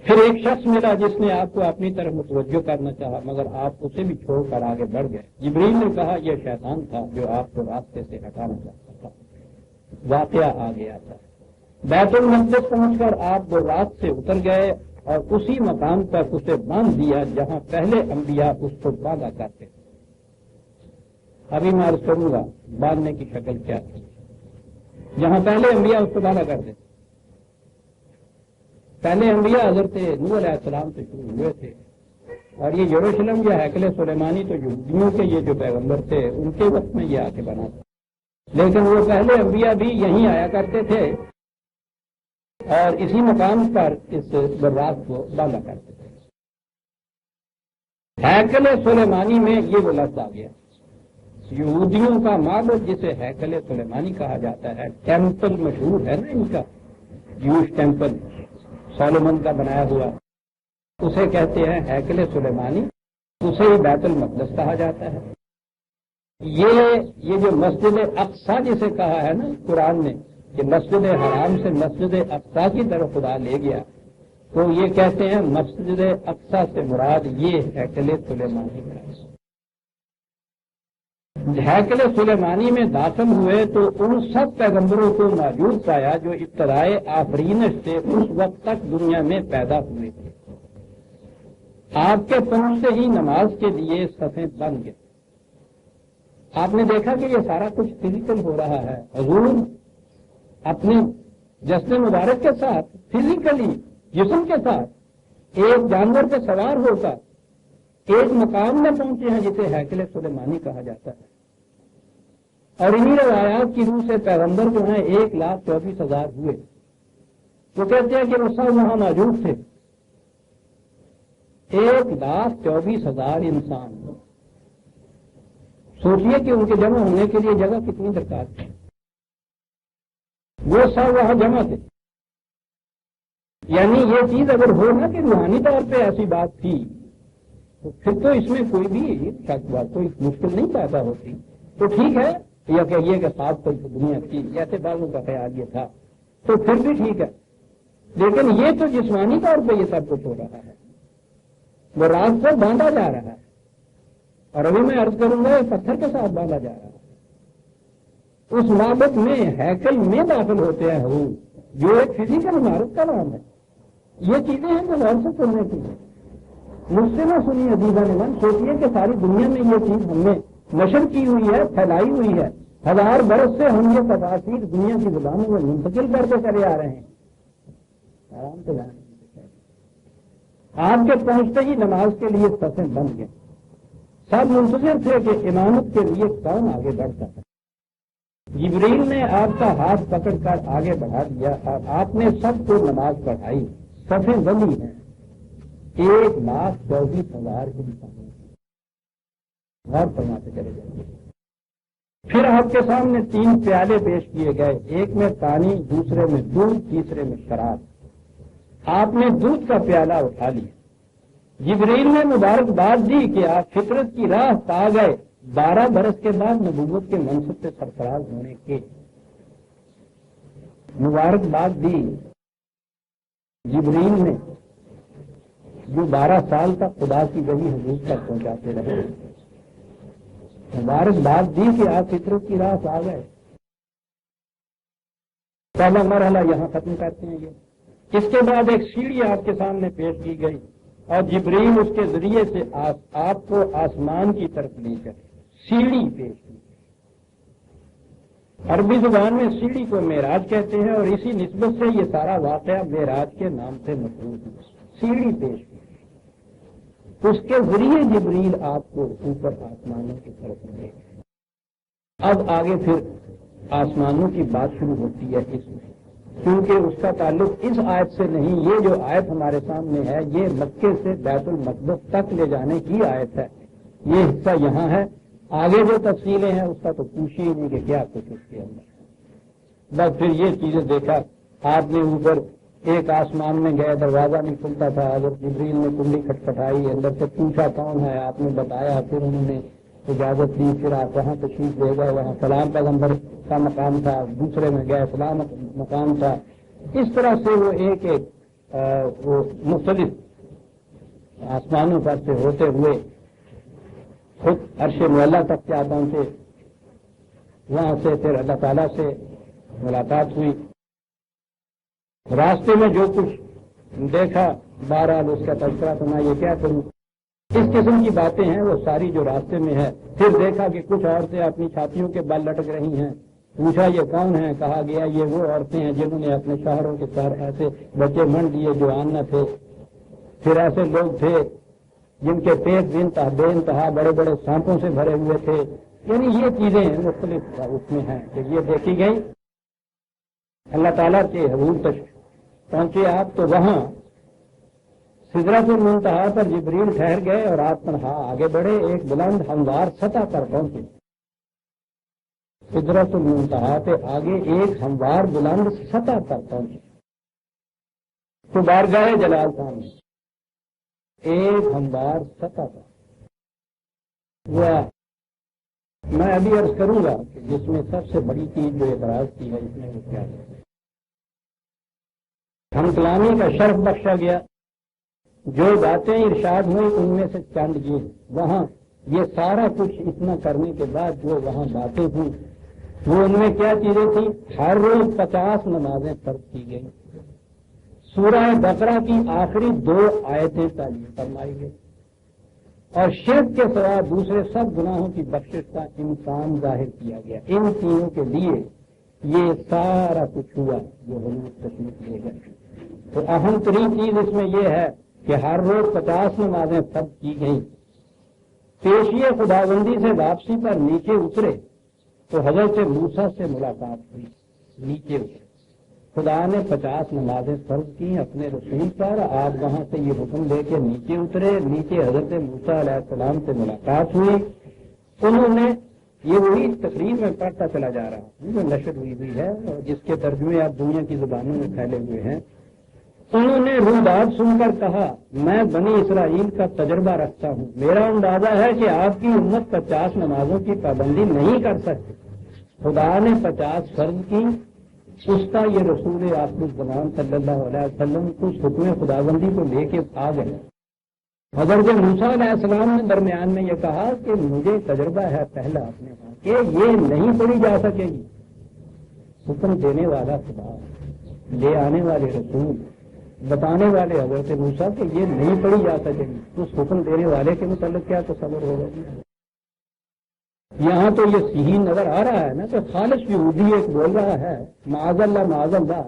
S1: پھر ایک شخص ملا جس نے آپ کو اپنی طرف متوجہ کرنا چاہا مگر آپ اسے بھی چھوڑ کر آگے بڑھ گئے. جبریل نے کہا یہ شیطان تھا جو آپ کو راستے سے ہٹانا چاہتا تھا. واقعہ آ گیا تھا. بیت المقدس پہنچ کر آپ دو رات سے اتر گئے اور اسی مقام تک اسے باندھ دیا جہاں پہلے انبیاء اس کو باندھا کرتے تھے. ابھی میں عرض کروں گا باندھنے کی شکل کیا تھی. جہاں پہلے انبیاء اس کو باندھا کرتے تھے. پہلے انبیاء حضرت نوح علیہ السلام سے شروع ہوئے تھے اور یہ یروشلم یا ہیکل سلیمانی تو یہودیوں کے یہ جو پیغمبر تھے ان کے وقت میں یہ آ کے بنا تھا. لیکن وہ پہلے انبیاء بھی یہیں آیا کرتے تھے اور اسی مقام پر اس براق کو باندھا کرتے تھے. ہیکل سلیمانی میں یہ وہ لفظ آ گیا. یہودیوں کا معبد جسے ہیکل سلیمانی کہا جاتا ہے، ٹیمپل مشہور ہے نا ان کا، جوش ٹیمپل سولومن کا بنایا ہوا، اسے کہتے ہیں ہیکل سلیمانی. اسے ہی بیت المقدس کہا جاتا ہے. یہ جو مسجد اقصی جسے کہا ہے نا قرآن نے کہ مسجد حرام سے مسجد اقصی کی طرف خدا لے گیا، تو یہ کہتے ہیں مسجد اقصی سے مراد یہ ہیکل سلیمانی ہے. ہیکل سلیمانی میں داخل ہوئے تو ان سب پیغمبروں کو موجود پایا جو ابتدائے آفرینش سے اس وقت تک دنیا میں پیدا ہوئے تھے۔ آپ کے پہنچتے ہی نماز کے لیے صفیں بن گئے۔ آپ نے دیکھا کہ یہ سارا کچھ فزیکل ہو رہا ہے۔ حضور اپنے جسم مبارک کے ساتھ فزیکلی جسم کے ساتھ ایک جانور پہ سوار ہو کر ایک مقام میں پہنچے ہیں جسے ہیکل سلیمانی کہا جاتا ہے، اور انہی روایات کی روح سے پیغمبر جو ہیں 1,24,000 ہوئے۔ وہ کہتے ہیں کہ وہ سب وہاں موجود تھے، 1,24,000 انسان۔ سوچئے کہ ان کے جمع ہونے کے لیے جگہ کتنی درکار تھی۔ وہ سب وہاں جمع تھے، یعنی یہ چیز اگر ہو نا کہ روحانی طور پہ ایسی بات تھی تو پھر تو اس میں کوئی بھی شک بات کوئی مشکل نہیں پیدا ہوتی۔ تو ٹھیک ہے، یا کہیے کہ صاف کوئی دنیا تھی، ایسے بعضوں کا خیال یہ تھا تو پھر بھی ٹھیک ہے، لیکن یہ تو جسمانی طور پہ یہ سب کچھ ہو رہا ہے، وہ رات کو باندھا جا رہا ہے، اور ابھی میں عرض کروں گا یہ پتھر کے ساتھ باندھا جا رہا ہے۔ اس معبد میں ہیکل میں داخل ہوتے ہیں حضور، جو ایک فزیکل عمارت کا نام ہے۔ یہ چیزیں ہیں جو غور سے سننے کی ہیں، مجھ سے نہ سنی عزیزہ نے من۔ سوچیے کہ ساری دنیا میں یہ چیز ہم نے نشر کی ہوئی ہے، پھیلائی ہوئی ہے، 1000 برس سے ہم یہ تفاصیر دنیا کی زبانوں میں منتقل کرتے چلے آ رہے ہیں۔ آرام سے جانے آپ کے پہنچتے ہی نماز کے لیے صفیں بن گئے۔ سب منتظر تھے کہ امامت کے لیے کون آگے بڑھتا ہے۔ جبریل نے آپ کا ہاتھ پکڑ کر آگے بڑھا دیا اور آپ نے سب کو نماز پڑھائی۔ صفیں بندی ہیں 1,24,000 انسانوں کی، غور فرماتے چلے جائیں۔ پھر آپ کے سامنے 3 پیالے پیش کیے گئے، ایک میں پانی، دوسرے میں دودھ، تیسرے میں شراب۔ آپ نے دودھ کا پیالہ اٹھا لیا۔ جبریل نے مبارکباد دی کہ آپ فطرت کی راہ پا گئے، 12 برس کے بعد نبوت کے منصب سے سرفراز ہونے کے مبارکباد دی جبریل نے، جو 12 سال تک خدا کی وحی حضور تک پہنچاتے رہے۔ مبارکباد دی کہ آپ فطرت کی راہ پا گئے۔ پہلا مرحلہ یہاں ختم کرتے ہیں یہ۔ اس کے بعد ایک سیڑھی آپ کے سامنے پیش کی گئی اور جبریل اس کے ذریعے سے آپ کو آسمان کی طرف لے کر سیڑھی پیش کی۔ عربی زبان میں سیڑھی کو معراج کہتے ہیں اور اسی نسبت سے یہ سارا واقعہ معراج کے نام سے مشہور ہے۔ سیڑھی پیش کی، اس کے ذریعے جبریل آپ کو اوپر آسمانوں کی طرف لے گئے۔ اب آگے پھر آسمانوں کی بات شروع ہوتی ہے اس میں، کیونکہ اس کا تعلق اس آیت سے نہیں۔ یہ جو آیت ہمارے سامنے ہے یہ مکے سے بیت المقدس تک لے جانے کی آیت ہے۔ یہ حصہ یہاں ہے، آگے جو تفصیلیں ہیں اس کا تو پوچھیے ہی نہیں کہ کیا کچھ اس کے اندر۔ بس پھر یہ چیزیں دیکھا آپ نے، اوپر ایک آسمان میں گئے، دروازہ نہیں کھلتا تھا، حضرت جبریل نے کنڈی کھٹکھٹائی، اندر سے پوچھا کون ہے، آپ نے بتایا، پھر انہوں نے اجازت دی، پھر آپ وہاں تشریف لے گئے، وہاں سلام پیغمبر کا مقام تھا، دوسرے میں گئے سلام مقام تھا۔ اس طرح سے وہ ایک وہ مختلف آسمانوں پر سے ہوتے ہوئے خود عرش معلیٰ تک کیا پہنچے۔ وہاں سے پھر اللہ تعالیٰ سے ملاقات ہوئی۔ راستے میں جو کچھ دیکھا بہرحال اس کا تذکرہ تو میں یہ کیا کروں، اس قسم کی باتیں ہیں وہ ساری جو راستے میں ہے۔ پھر دیکھا کہ کچھ عورتیں اپنی چھاتیوں کے بل لٹک رہی ہیں، پوچھا یہ کون ہیں، کہا گیا یہ وہ عورتیں ہیں جنہوں نے اپنے شوہروں کے ساتھ ایسے بچے منڈ دیے جو آن نہ تھے۔ پھر ایسے لوگ تھے جن کے پیٹ بے انتہا بڑے بڑے سانپوں سے بھرے ہوئے تھے۔ یعنی یہ چیزیں مختلف اس میں ہیں کہ یہ دیکھی گئی۔ اللہ تعالیٰ کے حضور تک پہنچے آپ تو وہاں سدرۃ المنتہا پر جبریل ٹھہر گئے اور آپ تنہا آگے بڑھے، ایک بلند ہموار سطح پر پہنچے۔ سدرۃ المنتہا پہ آگے ایک ہموار بلند سطح پر پہنچے تو بارگاہ جلال سامنے ایک ہموار سطح پر وہ میں ابھی عرض کروں گا کہ جس میں سب سے بڑی چیز جو اعتراض کی ہے اس میں وہ کیا ہے۔ ہم کلامی کا شرف بخشا گیا، جو باتیں ارشاد ہوئی ان میں سے چند یہ وہاں یہ سارا کچھ اتنا کرنے کے بعد جو وہاں باتیں ہوئی وہ ان میں کیا چیزیں تھیں؟ ہر روز 50 نمازیں فرض کی گئی، سورہ بقرہ کی آخری 2 آیتیں تعلیم فرمائی گئی، اور شرک کے سوا دوسرے سب گناہوں کی بخشش کا امکان ظاہر کیا گیا۔ ان تینوں کے لیے یہ سارا کچھ ہوا جو حضور تشریف لے گئے۔ تو اہم ترین چیز اس میں یہ ہے کہ ہر روز 50 نمازیں فرض کی گئیں۔ پیشیے خداوندی سے واپسی پر نیچے اترے تو حضرت موسیٰ سے ملاقات ہوئی، نیچے اترے، خدا نے 50 نمازیں فرض کی اپنے رسول پر، آپ وہاں سے یہ حکم دے کے نیچے اترے، نیچے حضرت موسیٰ علیہ السلام سے ملاقات ہوئی۔ انہوں نے یہ وہی تقریر میں پڑھتا چلا جا رہا ہوں جو نشر ہوئی ہے اور جس کے ترجمے اب دنیا کی زبانوں میں پھیلے ہوئے ہیں۔ انہوں نے رویداد سن کر کہا، میں بنی اسرائیل کا تجربہ رکھتا ہوں، میرا اندازہ ہے کہ آپ کی امت 50 نمازوں کی پابندی نہیں کر سکتی۔ خدا نے 50 فرض کی، اس کا یہ رسول آخر الزمان صلی اللہ علیہ وسلم اس حکم خداوندی کو لے کے آ گئے۔ حضرت موسیٰ علیہ السلام نے درمیان میں یہ کہا کہ مجھے تجربہ ہے پہلا اپنے وہاں کہ یہ نہیں پڑھی جا سکے گی۔ حکم دینے والا خدا، لے آنے والے رسول، بتانے والے حضرت موسیٰ کہ یہ نہیں پڑھی جا سکے گی، اس حکم دینے والے کے متعلق کیا تصور ہوگا؟ یہاں تو یہ صحیح نظر آ رہا ہے نا کہ خالص یہودی ایک بول رہا ہے معاذ اللہ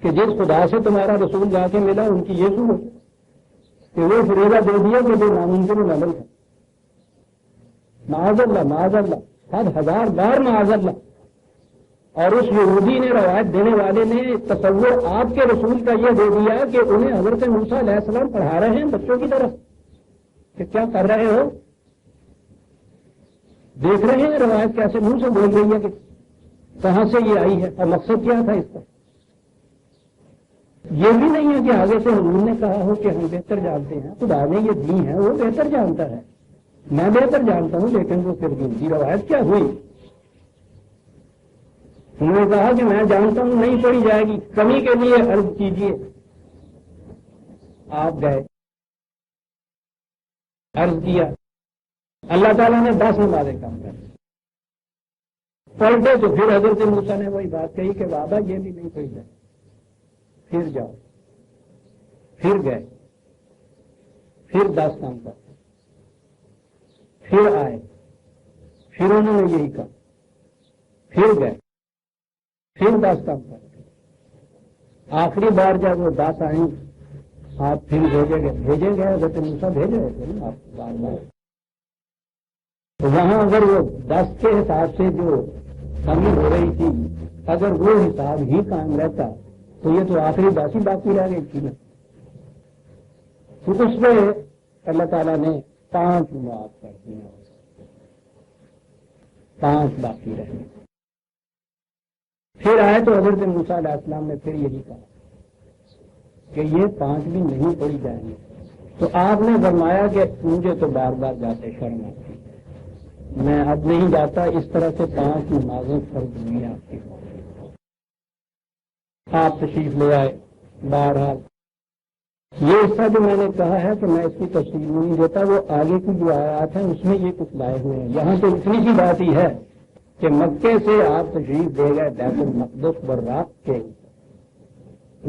S1: کہ جس خدا سے تمہارا رسول جا کے ملا ان کی یہ صورت کہ وہ فریضہ دے دیا کہ جو ناممکن عمل ہے۔ معاذ اللہ 1000 بار معاذ اللہ۔ اور اس یہودی نے، روایت دینے والے نے تصور آپ کے رسول کا یہ دے دیا کہ انہیں حضرت موسیٰ علیہ السلام پڑھا رہے ہیں بچوں کی طرف کہ کیا کر رہے ہو؟ دیکھ رہے ہیں روایت کیسے منہ سے بول رہی ہے کہ کہاں سے یہ آئی ہے اور مقصد کیا تھا اس کا۔ یہ بھی نہیں ہے کہ آگے سے حضور نے کہا ہو کہ ہم بہتر جانتے ہیں، خدا نے یہ دی ہے وہ بہتر جانتا ہے، میں بہتر جانتا ہوں، لیکن وہ پھر بھی روایت کیا ہوئی؟ انہوں نے کہا کہ میں جانتا ہوں نہیں پڑھی جائے گی، کمی کے لیے عرض کیجیے۔ آپ گئے، عرض کیا، اللہ تعالیٰ نے 10 نمازیں کم کر دی، پلٹے تو پھر حضرت موسیٰ نے وہی بات کہی کہ بابا یہ بھی نہیں پڑھی جائے، پھر جاؤ، پھر گئے، پھر 10 کام کر، پھر آئے، پھر انہوں نے یہی کہا، پھر گئے، پھر 10 کام کر، آخری بار جب وہ 10 آئیں آپ پھر بھیجے گئے حضرت موسیٰ بھیجے گئے تھے نا آپ بار بار۔ تو وہاں اگر وہ 10 کے حساب سے جو کمی ہو رہی تھی اگر وہ حساب ہی قائم رہتا تو یہ تو آخری 10 ہی باقی رہ گئی تھی نا۔ تو اس میں اللہ تعالیٰ نے 5 معاف کر دیا، 5 باقی رہ گئے۔ پھر آئے تو حضرت موسیٰ علیہ السلام نے پھر یہی کہا کہ یہ 5 بھی نہیں پڑھی جائیں گے۔ تو آپ نے فرمایا کہ مجھے تو بار بار جاتے شرم آتی، میں اب نہیں جاتا، اس طرح سے 5 نمازیں فرض ہوئی آپ کی۔ آپ تشریف لے آئے۔ بہرحال یہ حصہ جو میں نے کہا ہے کہ میں اس کی تفصیل نہیں دیتا، وہ آگے کی جو آیات ہیں اس میں یہ کچھ لائے ہوئے ہیں۔ یہاں تو اتنی سی بات ہی ہے کہ مکے سے آپ تشریف دے گئے بیت المقدس براق کے،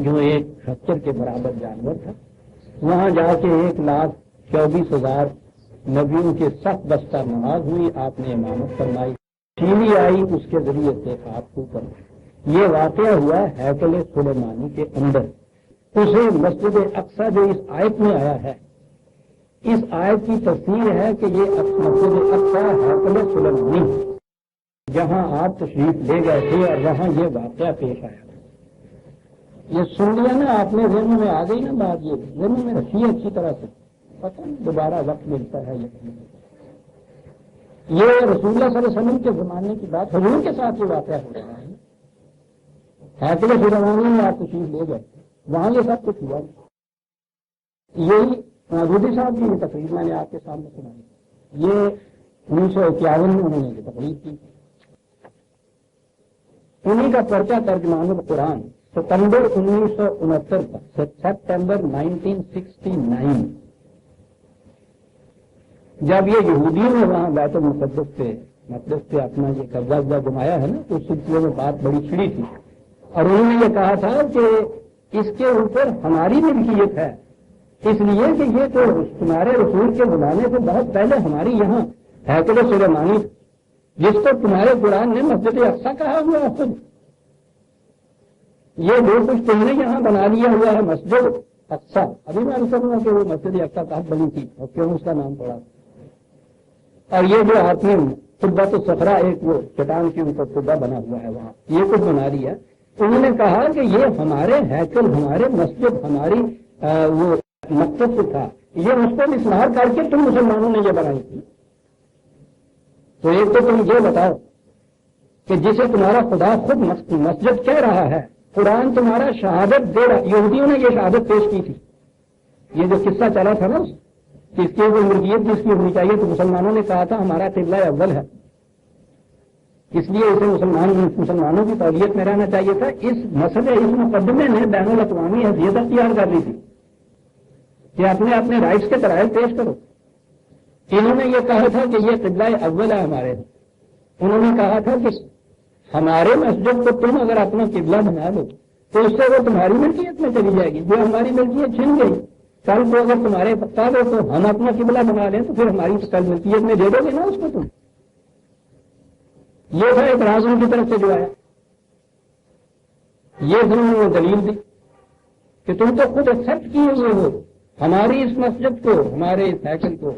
S1: جو ایک 70 کے برابر جانور تھا، وہاں جا کے 1,24,000 نبیوں کے سخت بستہ نماز ہوئی، آپ نے امامت فرمائی، چیلی آئی اس کے ذریعے سے آپ کو اوپر۔ یہ واقعہ ہوا ہیکل سلیمانی کے اندر، اسے مسجد اقصی جو اس آیت میں آیا ہے، اس آیت کی تفسیر ہے کہ یہ مسجد اقصی ہیکل سلیمانی جہاں آپ تشریف لے گئے تھے اور وہاں یہ واقعہ پیش آیا تھا۔ یہ سن لیا نا آپ نے، ذہن میں آ گئی نا بات، یہ ذہن میں رکھیے اچھی طرح سے، پتہ نہیں دوبارہ وقت ملتا ہے یہ رسول اللہ صلی اللہ علیہ وسلم کے زمانے کی بات، حضور کے ساتھ یہ واقعہ ہو رہا ہے۔ ہیکل سلیمانی میں آپ تشریف لے گئے، وہاں یہ سب کچھ ہوا۔ یہی مودودی صاحب کی یہ تقریر میں نے آپ کے سامنے سنائی، یہ 1951 میں انہوں نے یہ تقریر کی۔ انہیں کا پرچہ ترجمان القرآن ستمبر 1969 کا، سپٹمبر 1969 جب یہ یہودیوں نے وہاں بیت المقدس پہ اپنا یہ قبضہ جمایا ہے نا، تو اس سلسلے میں بات بڑی چھڑی تھی، اور انہوں نے یہ کہا تھا کہ اس کے اوپر ہماری ملکیت ہے، اس لیے کہ یہ تو تمہارے رسول کے زمانے سے بہت پہلے ہماری یہاں ہیکل سلیمانی، جس کو تمہارے قرآن نے مسجد اقصی کہا ہوا ہے خود، یہ جو کچھ تم نے یہاں بنا لیا ہوا ہے مسجد اقصی، ابھی میں عرض کروں گا کہ وہ مسجد اقصی کب بنی تھی اور کیوں اس کا نام پڑا، اور یہ جو آپ نے قبۃ الصخرہ ایک وہ چٹان کے اوپر قبہ بنا ہوا ہے وہاں، یہ کچھ بنا لیا، انہوں نے کہا کہ یہ ہمارے ہیکل، ہمارے مسجد، ہماری وہ مقصد تھا، یہ اس کو مسمار کر کے تم مسلمانوں نے یہ بنائی تھی۔ تو ایک تو تم یہ بتاؤ کہ جسے تمہارا خدا خود مسجد کہہ رہا ہے، قرآن تمہارا شہادت دے رہا، یہودیوں نے یہ شہادت پیش کی تھی، یہ جو قصہ چلا تھا نا کہ اس کی وہ ملکیت جس کی ہونی چاہیے، تو مسلمانوں نے کہا تھا ہمارا قبلہ اول ہے، اس لیے اسے مسلمانوں کی تولیت میں رہنا چاہیے تھا۔ اس مسئلے، اس مقدمے نے بین الاقوامی حیثیت اختیار کر لی تھی کہ اپنے رائٹس کے دلائل پیش کرو۔ انہوں نے یہ کہا تھا کہ یہ قبلہ اول ہے ہمارے، انہوں نے کہا تھا کہ ہمارے مسجد کو تم اگر اپنا قبلہ بنا لو تو اس سے وہ تمہاری ملکیت میں چلی جائے گی، جو ہماری ملکیت چھن گئی، کل کو اگر تمہارے پتا دو تو ہم اپنا قبلہ بنا لیں تو پھر ہماری کل ملکیت میں دے دو گے نا اس کو تم۔ یہ تھا اعتراض ان کی طرف سے جو آیا، یہ انہوں نے دلیل دی کہ تم تو خود ایکسپٹ کیے ہوئے ہو ہماری اس مسجد کو، ہمارے اس ہیکل کو،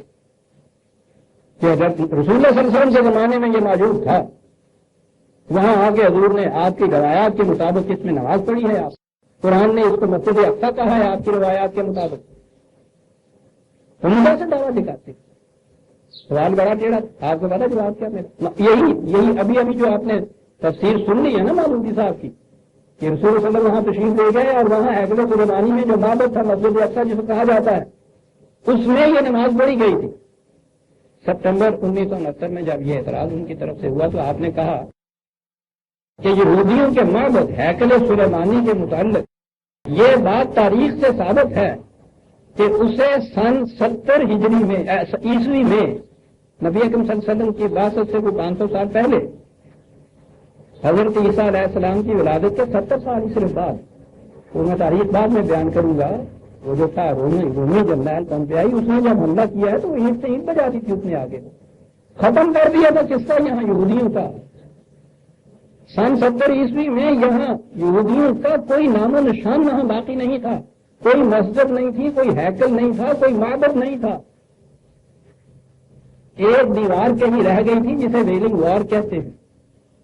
S1: کہ اگر رسول اللہ صلی اللہ علیہ وسلم کے زمانے میں یہ موجود تھا، وہاں آ کے حضور نے آپ کی روایات کے مطابق اس میں نماز پڑھی ہے، آپ قرآن نے اس کو مسجد اقصی کہا ہے آپ کی روایات کے مطابق، عمدہ سے دعویٰ دکھاتے۔ سوال بڑا ٹیڑھا، آپ کو پتا جواب کیا میرا؟ یہی ابھی جو آپ نے تفسیر سن لی ہے نا مولوی صاحب کی، کہ رسول صلی اللہ علیہ وسلم وہاں تشریف لے گئے اور وہاں ہیکل سلیمانی میں جو معبد تھا مسجد اقصی جس کو کہا جاتا ہے، اس میں یہ نماز پڑھی گئی تھی۔ ستمبر 1969 میں جب یہ اعتراض ان کی طرف سے ہوا تو آپ نے کہا کہ یہودیوں کے معبد ہیکل سلیمانی کے متعلق یہ بات تاریخ سے ثابت ہے کہ اسے سن 70 ہجری میں عیسوی میں نبی اکرم صلی اللہ علیہ وسلم کی بعثت سے کوئی 500 سال پہلے حضرت عیسیٰ علیہ السلام کی ولادت کے 70 سال صرف بعد، اور میں تاریخ بعد میں بیان کروں گا، وہ جو تھا رومی جنرل پومپیائی، اس نے جب حملہ کیا ہے تو وہ اینٹ سے اینٹ بجا دی تھی، اس نے آگے ختم کر دیا تھا قصہ یہاں یہودیوں کا۔ سن 70 عیسوی میں یہاں یہودیوں کا کوئی نام و نشان وہاں باقی نہیں تھا، کوئی مسجد نہیں تھی، کوئی ہیکل نہیں تھا، کوئی معبد نہیں تھا، ایک دیوار کہیں رہ گئی تھی جسے ویلنگ وار کہتے ہیں۔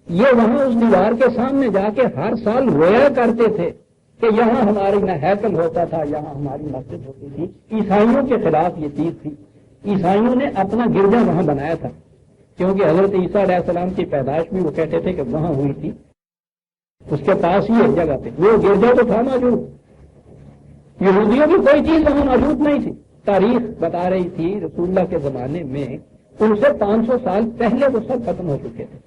S1: یہ وہاں اس دیوار کے سامنے جا کے ہر سال رویا کرتے تھے کہ یہاں ہماری نہ ہیکل ہوتا تھا، یہاں ہماری مسجد ہوتی تھی۔ عیسائیوں کے خلاف یہ چیز تھی، عیسائیوں نے اپنا گرجا وہاں بنایا تھا، کیونکہ حضرت عیسیٰ علیہ السلام کی پیدائش بھی وہ کہتے تھے کہ وہاں ہوئی تھی، اس کے پاس ہی ایک جگہ پہ وہ گرجا تو تھا موجود، یہودیوں کی کوئی چیز وہاں موجود نہیں تھی۔ تاریخ بتا رہی تھی رسول اللہ کے زمانے میں ان سے 500 سال پہلے وہ سب ختم ہو چکے تھے،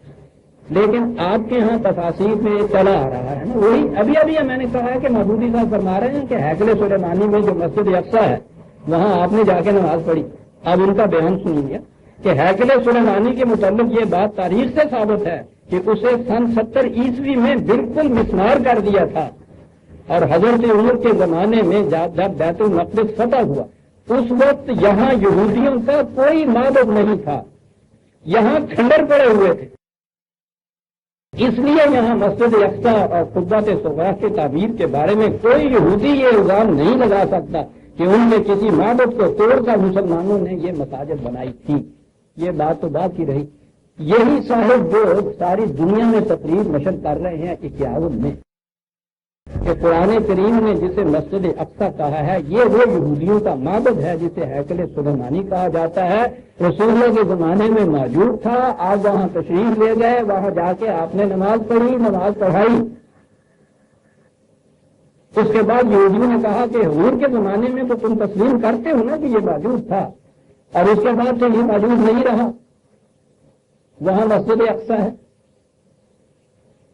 S1: لیکن آپ کے ہاں تفاصیر میں چلا آ رہا ہے نا، وہی ابھی میں نے کہا ہے کہ مودودی صاحب فرما رہے ہیں کہ ہیکل سلیمانی میں جو مسجد اقصی ہے وہاں آپ نے جا کے نماز پڑھی۔ اب ان کا بیان سنیے کہ ہیکل سلیمانی کے متعلق یہ بات تاریخ سے ثابت ہے کہ اسے سن 70 عیسوی میں بالکل مسمار کر دیا تھا، اور حضرت عمر کے زمانے میں جب بیت المقدس فتح ہوا اس وقت یہاں یہودیوں کا کوئی معبد نہیں تھا، یہاں کھنڈر پڑے ہوئے تھے، اس لیے یہاں مسجد اقصی اور قبۃ صغریٰ کی تعبیر کے بارے میں کوئی یہودی یہ الزام نہیں لگا سکتا کہ ان میں کسی معبد کو توڑ کر مسلمانوں نے یہ مساجد بنائی تھی۔ یہ بات تو بات ہی رہی، یہی صاحب جو ساری دنیا میں تقریر نشر کر رہے ہیں 51 میں کہ قرآن کریم نے جسے مسجد اقصی کہا ہے یہ وہ یہودیوں کا معبد ہے جسے ہیکل سلیمانی کہا جاتا ہے، رسول اللہ کے زمانے میں موجود تھا، آپ وہاں تشریف لے گئے، وہاں جا کے آپ نے نماز پڑھی، نماز پڑھائی۔ اس کے بعد یہودیوں نے کہا کہ حضور کے زمانے میں تو تم تسلیم کرتے ہو نا کہ یہ موجود تھا، اور اس کے بعد تو یہ موجود نہیں رہا، وہاں مسجد اقصی ہے،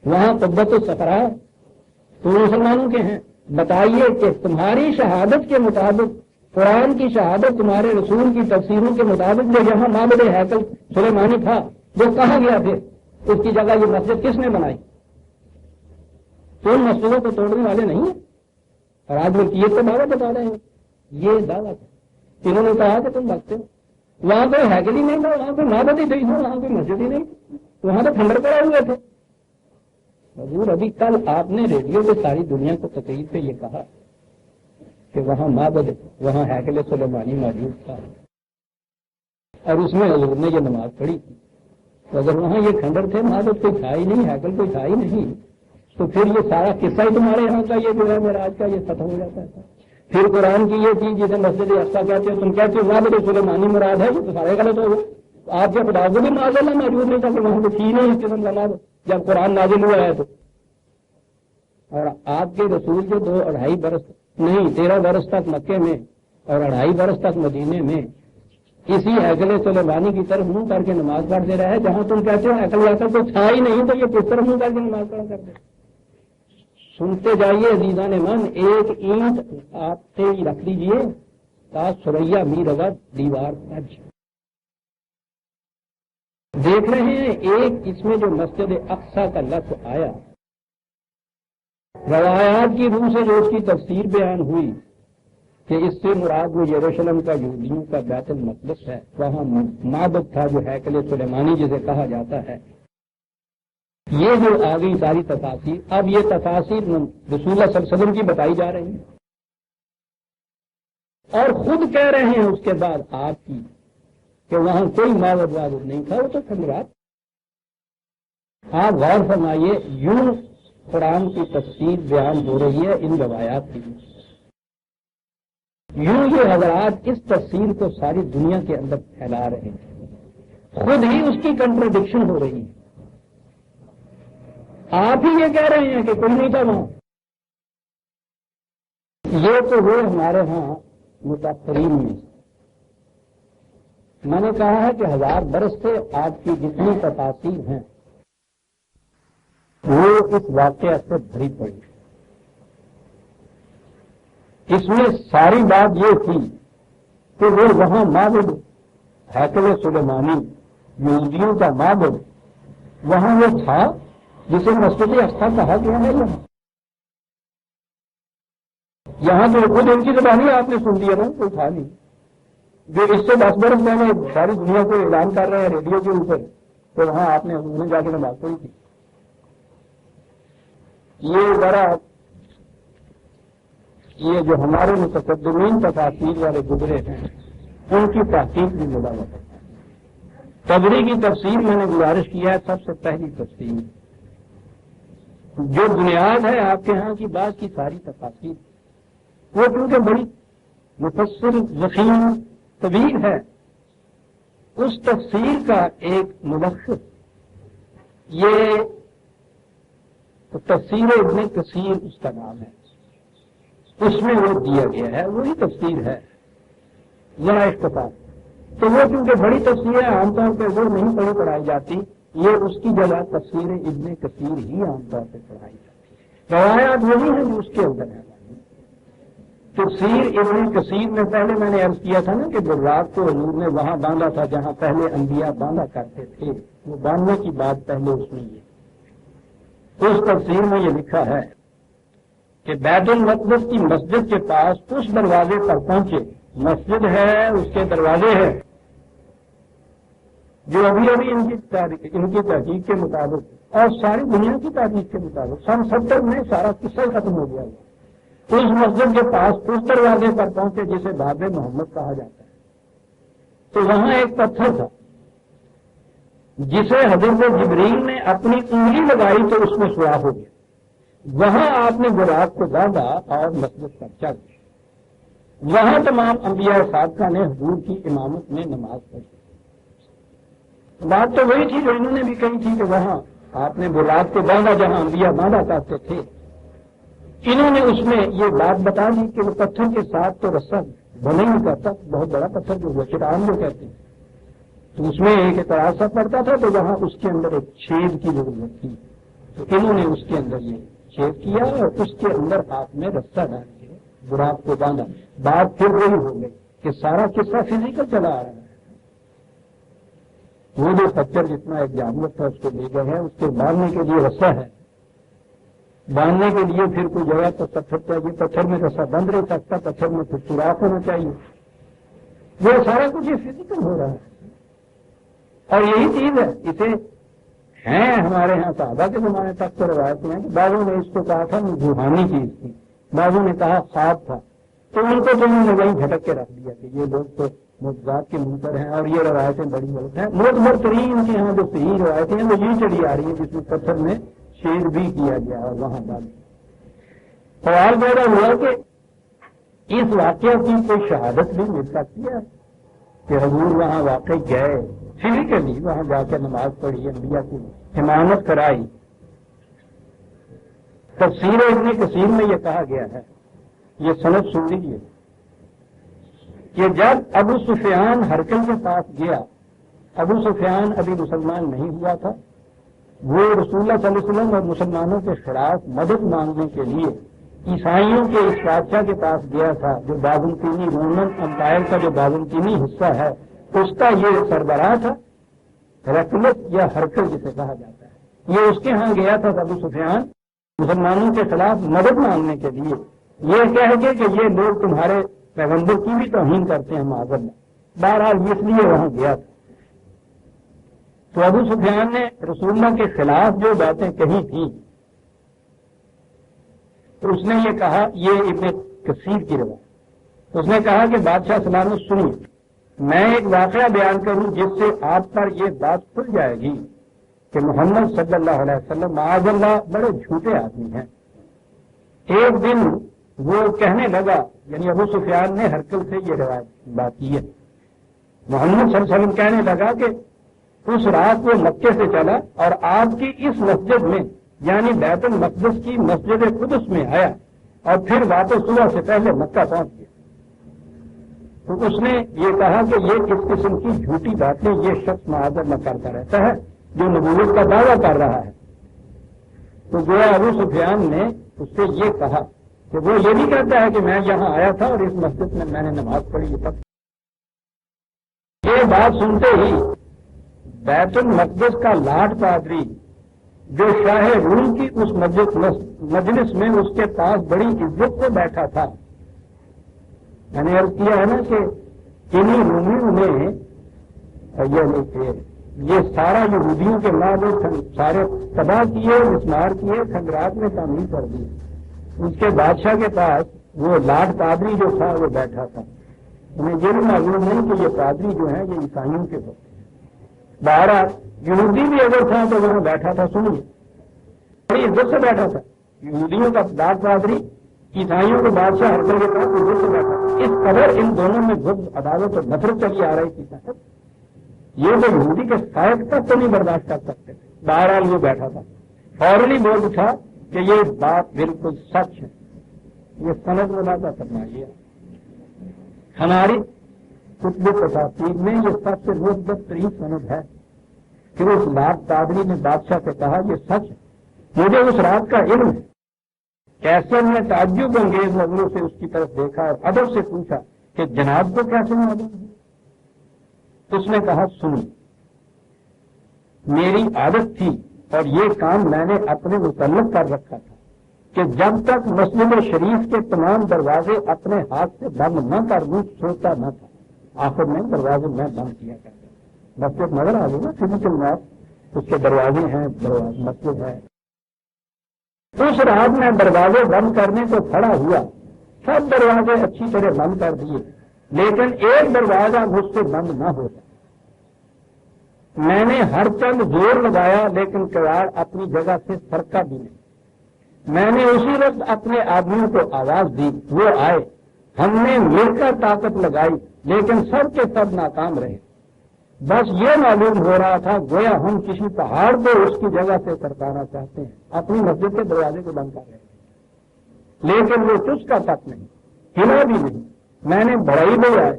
S1: وہاں قبۃ الصخرہ تو مسلمانوں کے ہیں، بتائیے کہ تمہاری شہادت کے مطابق قرآن کی شہادت تمہارے رسول کی تفسیروں کے مطابق جو یہاں معبد ہیکل سلیمانی تھا وہ کہاں گیا پھر؟ اس کی جگہ یہ مسجد کس نے بنائی؟ تو ان مسجدوں کو توڑنے والے نہیں ہیں، اور آج ملکیت کا دعویٰ بتا رہے ہیں. یہ دعویٰ تھا، انہوں نے کہا کہ تم بچتے ہو. وہاں کوئی ہیکل ہی نہیں تھا، وہاں کوئی معبد ہی نہیں تھا، وہاں کوئی مسجد ہی نہیں تھی، وہاں تو کھنڈر پڑے ہوئے تھے. حضور ابھی کل آپ نے ریڈیو پہ ساری دنیا کو تقریر پہ یہ کہا کہ وہاں معبد، وہاں ہیکل سلیمانی موجود تھا اور اس میں حضور نے یہ نماز پڑھی تھی. تو اگر وہاں یہ کھنڈر تھے، معبد کوئی تھا ہی نہیں، ہیکل کوئی تھا ہی نہیں، تو پھر یہ سارا قصہ ہی تمہارے یہاں کا یہ جو ہے معراج کا یہ ختم ہو جاتا ہے. پھر قرآن کی یہ چیز جسے مسجد اقصیٰ کہتے ہو، تم کہتے ہو معبد سلیمانی مراد ہے، یہ تو سارے غلط ہو گئے. آپ کے خدا کو بھی معاذ اللہ موجود نہیں تھا کہ وہاں تو تھی نہیں اس قسم کا معبد جب قرآن نازل ہوا ہے. تو اور آپ کے رسول جو 2-2.5 برس نہیں 13 برس تک مکے میں اور 2.5 برس تک مدینے میں اسی ہیکل سلیمانی کی طرف منہ کر کے نماز پڑھتے رہے، جہاں تم کہتے ہو ہیکل ویکل تو تھا ہی نہیں، تو یہ کس طرح منہ کر کے نماز پڑھا کرتے؟ سنتے جائیے عزیزان من، ایک اینٹ آپ سے ہی رکھ دیجیے تا سریا میر اگر دیوار کج. دیکھ رہے ہیں ایک اس میں جو مسجد اقصیٰ کا لفظ آیا، روایات کی روح سے جو اس کی تفسیر بیان ہوئی کہ اس سے مراد وہ یروشلم کا یہودیوں کا بیت المقدس ہے، وہاں معبد تھا جو ہیکل سلیمانی جسے کہا جاتا ہے. یہ جو آ گئی ساری تفاسیر، اب یہ تفاسیر رسول اللہ صلی اللہ علیہ وسلم کی بتائی جا رہی ہیں اور خود کہہ رہے ہیں اس کے بعد آپ کی کہ وہاں کوئی معبد وابد نہیں تھا، وہ تو کھنڈرات. آپ غور فرمائیے، یوں قرآن کی تفسیر بیان ہو رہی ہے ان روایات کی، یوں یہ حضرات اس تفسیر کو ساری دنیا کے اندر پھیلا رہے ہیں، خود ہی اس کی کنٹراڈکشن ہو رہی ہے. آپ ہی یہ کہہ رہے ہیں کہ کوئی نہیں تھا وہاں. یہ تو وہ ہمارے ہاں متاثرین میں نے کہا ہے کہ 1000 برس سے آپ کی جتنی تفاسیر ہیں وہ اس واقعہ سے بھری پڑی. اس میں ساری بات یہ تھی کہ وہ وہاں معبد ہیکل سلیمانی یہودیوں کا معبد وہاں وہ تھا جسے مسجد اقصیٰ کہا گیا ہے. یہاں تو خود ان کی زبانی آپ نے سن لیا نا، کوئی تھا نہیں. جو اس سے 10 برس پہلے ساری دنیا کو اعلان کر رہے ہیں ریڈیو کے اوپر، تو وہاں آپ نے جا کے نماز پڑھی تھی. یہ جو ہمارے متقدمین تفاسیر والے گزرے ہیں ان کی تحقیق بھی مداوت ہے. طبری کی تفسیر میں نے گزارش کیا ہے، سب سے پہلی تفسیر جو بنیاد ہے آپ کے ہاں کی بات کی ساری تفاسیر، وہ کیونکہ بڑی مفسر ذخیم طویل ہے، اس تفسیر کا ایک ملخص یہ تفسیر ابن کثیر اس کا نام ہے، اس میں وہ دیا گیا ہے، وہی تفسیر ہے ذرا اختصار. تو وہ کیونکہ بڑی تفسیر ہے، عام طور پہ وہ نہیں پڑھائی جاتی، یہ اس کی جگہ تفسیر ابن کثیر ہی عام طور پہ پڑھائی جاتی ہے. روایات وہی ہیں جو اس کے اندر ہے. تفسیر ابن کثیر میں پہلے میں نے عرض کیا تھا نا کہ رات کو حضور نے وہاں باندھا تھا جہاں پہلے انبیاء باندھا کرتے تھے، وہ باندھنے کی بات پہلے اس میں یہ اس تفسیر میں یہ لکھا ہے کہ بیت المقدس کی مسجد کے پاس اس دروازے پر پہنچے، مسجد ہے اس کے دروازے ہیں جو ابھی ان کی تحقیق کے مطابق اور ساری دنیا کی تحقیق کے مطابق سن 70 میں سارا قصہ ختم ہو گیا. اس مسجد کے پاس اس دروازے پر پہنچے جسے باب محمد کہا جاتا ہے. تو وہاں ایک پتھر تھا جسے حضرت جبریل نے اپنی انگلی لگائی تو اس میں سوراخ ہو گیا. وہاں آپ نے براق کو باندھا اور مسجد پر چل گئے. وہاں تمام انبیاء صادقہ نے حضور کی امامت میں نماز پڑھی. بات تو وہی تھی جو انہوں نے بھی کہی تھی کہ وہاں آپ نے براق کو باندھا جہاں انبیاء باندھا کرتے تھے. انہوں نے اس میں یہ بات بتا دی کہ وہ پتھر کے ساتھ تو رسا بنا ہی کرتا، بہت بڑا پتھر جو چٹان جو کہتے ہیں، تو اس میں ایک اعتراض سا پڑتا تھا، تو وہاں اس کے اندر ایک چھید کی ضرورت تھی. تو انہوں نے اس کے اندر یہ چھید کیا اور اس کے اندر آپ نے رسا ڈال کے براق کو باندھا. بات پھر وہی ہو گئی کہ سارا قصہ فزیکل چلا آ رہا ہے. وہ جو پتھر جتنا ایک جانور تھا اس کو لے گئے ہیں, اس کے باندھنے کے لیے رسا ہے, باندھنے کے لیے پھر کوئی جگہ تو پتھر چاہیے, پتھر میں رسا بند نہیں سکتا, پتھر میں پھر سوراخ ہونا چاہیے. وہ سارا کچھ یہ فزیکل ہو رہا ہے. اور یہی چیز ہے, اسے ہیں ہمارے ہاں صحابہ کے زمانے تک تو روایتیں ہیں کہ بعضوں نے اس کو کہا تھا روحانی چیز تھی, بعضوں نے کہا خواب تھا. تو ان کو تو انہوں نے وہیں جھٹک کے رکھ دیا کہ یہ لوگ تو معجزات کے منکر ہیں اور یہ روایتیں بڑی غلط ہیں. معتبر ترین ان کے یہاں جو صحیح روایتیں ہیں وہ یہی چلی آ رہی ہیں جس میں پتھر میں شیر بھی کیا گیا اور وہاں ڈال. سوال پیدا ہوا کہ اس واقعہ کی کوئی شہادت بھی مل سکتی ہے کہ حضور وہاں واقعی گئے, فزیکلی وہاں جا کے نماز پڑھی, انبیاء کی حمایت کرائی. تفسیر ابن کثیر میں یہ کہا گیا ہے, یہ سند سن لیجیے, کہ جب ابو سفیان ہرقل کے پاس گیا, ابو سفیان ابھی مسلمان نہیں ہوا تھا, وہ رسول اللہ صلی اللہ علیہ وسلم اور مسلمانوں کے خلاف مدد مانگنے کے لیے عیسائیوں کے اس بادشاہ کے پاس گیا تھا جو بازنطینی رومن امپائر کا جو بازنطینی حصہ ہے اس کا یہ سربراہ تھا, ہرقلس یا ہرقل جسے کہا جاتا ہے. یہ اس کے ہاں گیا تھا ابو سفیان مسلمانوں کے خلاف مدد مانگنے کے لیے, یہ کہہ کے کہ یہ لوگ تمہارے پیغمبر کی بھی توہین کرتے ہیں معاذ. بہرحال اس لیے وہاں گیا تھا. تو ابو سفیان نے رسول اللہ کے خلاف جو باتیں کہی تھیں تو اس نے یہ کہا, یہ ابن کثیر کی روایت, اس نے کہا کہ بادشاہ سلامت سنیے, میں ایک واقعہ بیان کروں جس سے آپ پر یہ بات کھل جائے گی کہ محمد صلی اللہ علیہ وسلم معاذ اللہ بڑے جھوٹے آدمی ہیں. ایک دن وہ کہنے لگا, یعنی ابو سفیان نے ہرقل سے یہ روایت بات کی ہے, محمد صلی اللہ علیہ وسلم کہنے لگا کہ اس رات وہ مکے سے چلا اور آپ کی اس مسجد میں یعنی بیت المقدس کی مسجد قدس میں آیا اور پھر واپس صبح سے پہلے مکہ پہنچ گیا. تو اس نے یہ کہا کہ یہ کس قسم کی جھوٹی باتیں یہ شخص معاذ اللہ کرتا رہتا ہے جو نبوت کا دعویٰ کر رہا ہے. تو گویا ابو سفیان نے اس سے یہ کہا کہ وہ یہ بھی کہتا ہے کہ میں یہاں آیا تھا اور اس مسجد میں نے نماز پڑھی. یہ بات سنتے ہی بیت المقدس کا لاٹ پادری جو شاہ روم کی اس مجلس میں اس کے پاس بڑی عزت سے بیٹھا تھا, میں نے عرض کیا ہے نا کہ انہی رومیوں نے یہ سارا یہودیوں کے مال سارے تباہ کیے, مسمار کیے, کھنڈرات میں تعمیر کر دی. اس کے بادشاہ کے پاس وہ لاٹ پادری جو تھا وہ بیٹھا تھا. انہیں یہ بھی معلوم نہیں کہ یہ پادری جو ہیں یہ عیسائیوں کے ہوتے ہیں. بہرحال یہودی بھی اگر تھا تو وہاں بیٹھا تھا, سنیے بڑی عزت سے بیٹھا تھا. یہودیوں کا لاٹ پادری, عیسائیوں کے بادشاہ ہرقل کے پاس عزت سے بیٹھا تھا. اس قدر ان دونوں میں بغض عداوت اور نفرت چلی آ رہی تھی. یہ تو یہودی کے سائق تک تو نہیں برداشت کر سکتے تھے. بہرحال وہ بیٹھا تھا, فوراً بول اٹھا کہ یہ بات بالکل سچ ہے. یہ سند ملاحظہ فرمائیے, ہماری کتب تفاسیر میں یہ سب سے مثبت ترین سند ہے. پھر اس لاٹ پادری نے بادشاہ سے کہا یہ سچ ہے, مجھے اس رات کا علم ہے. کیسر نے تعجب انگیز نظروں سے اس کی طرف دیکھا اور ادب سے پوچھا کہ جناب کو کیسے معلوم ہے؟ اس نے کہا سنی, میری عادت تھی اور یہ کام میں نے اپنے متعلق کر رکھا تھا کہ جب تک مسجد شریف کے تمام دروازے اپنے ہاتھ سے بند نہ کر دوں سوچتا نہ تھا. آخر میں دروازے میں بند کیا کرتا. مسجد نظر آ گئی نا, فزیکل میپ, اس کے دروازے ہیں, مسجد ہے. اس رات میں دروازے بند کرنے کو کھڑا ہوا, سب دروازے اچھی طرح بند کر دیے, لیکن ایک دروازہ مجھ سے بند نہ ہوتا. میں نے ہر چند زور لگایا لیکن کواڑ اپنی جگہ سے سرکا بھی نہیں. میں نے اسی وقت اپنے آدمیوں کو آواز دی, وہ آئے, ہم نے مل کر طاقت لگائی لیکن سب کے سب ناکام رہے. بس یہ معلوم ہو رہا تھا گویا ہم کسی پہاڑ کو اس کی جگہ سے سرکانا چاہتے ہیں, اپنی مسجد کے دروازے کو بند کر رہے ہیں. لیکن وہ چسکا تک نہیں, ہلا بھی نہیں. میں نے بڑائی بجائے,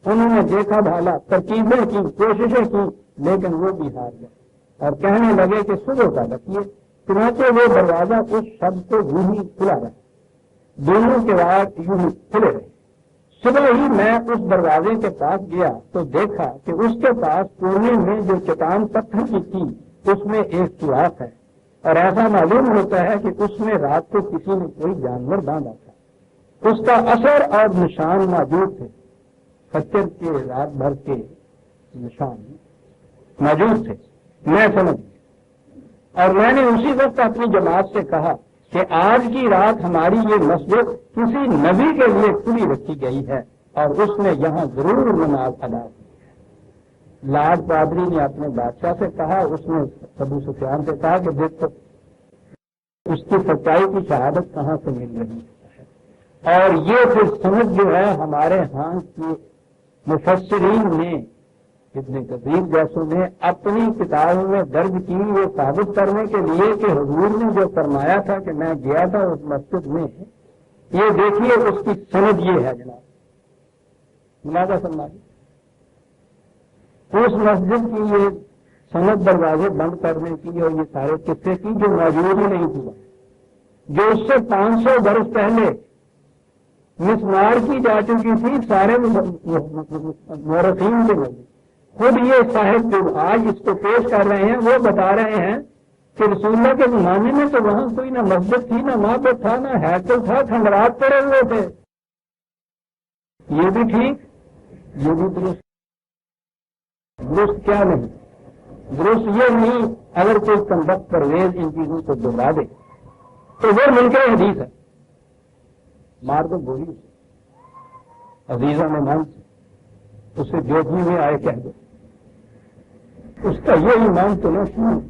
S1: انہوں نے دیکھا بھالا, ترکیبیں کی, کوششیں کی, لیکن وہ بھی ہار گئے اور کہنے لگے کہ صبح کا رکھیے. چنانچہ وہ دروازہ اس شب کو یوں ہی کھلا رہا. دونوں کے بعد یوں ہی کھلے رہے. صبح ہی میں اس دروازے کے پاس گیا تو دیکھا کہ اس کے پاس کونے میں جو چٹان پتھر کی تھی اس میں ایک سوراخ ہے، اور ایسا معلوم ہوتا ہے کہ اس میں رات کو کسی نے کوئی جانور باندھا تھا. اس کا اثر اور نشان موجود تھے، خچر کے رات بھر کے نشان موجود تھے. میں سمجھ گیا اور میں نے اسی وقت اپنی جماعت سے کہا کہ آج کی رات ہماری یہ مسجد کسی نبی کے لیے کھلی رکھی گئی ہے اور اس نے یہاں ضرور نماز ادا کی ہے. لاڈ پادری نے اپنے بادشاہ سے کہا، اس نے ابو سفیان سے کہا کہ دیکھو اس کی سچائی کی شہادت کہاں سے مل رہی ہے. اور یہ پھر سند جو ہے ہمارے ہاں کے مفسرین نے، ابن کثیر جیسوں نے اپنی کتابوں میں درج کی، وہ ثابت کرنے کے لیے کہ حضور نے جو فرمایا تھا کہ میں گیا تھا اس مسجد میں، یہ دیکھیے اس کی سند یہ ہے جناب. ملازہ فرمائیے اس مسجد کی یہ سند دروازے بند کرنے کی اور یہ سارے قصے کی جو موجود ہی نہیں ہوا، جو اس سے 500 برس پہلے مسمار کی جا چکی تھی سارے مورخین کے لوگ. خود یہ صاحب جو آج اس کو پیش کر رہے ہیں وہ بتا رہے ہیں کہ رسول اللہ کے زمانے میں تو وہاں کوئی نہ مسجد تھی، نہ معبد تھا، نہ ہیکل تھا، کھنڈرات پڑے ہوئے تھے. یہ بھی ٹھیک، یہ بھی درست. درست کیا نہیں؟ درست یہ نہیں اگر کوئی کنڈکٹ پرویز ان چیزوں کو دوہرا دے تو وہ منکر حدیث ہے. مار دو گولی سے، عزیزہ میں مان سے، اسے جو بھی میں آئے کہہ دو. اس کا یہ ایمان تو نہ سنو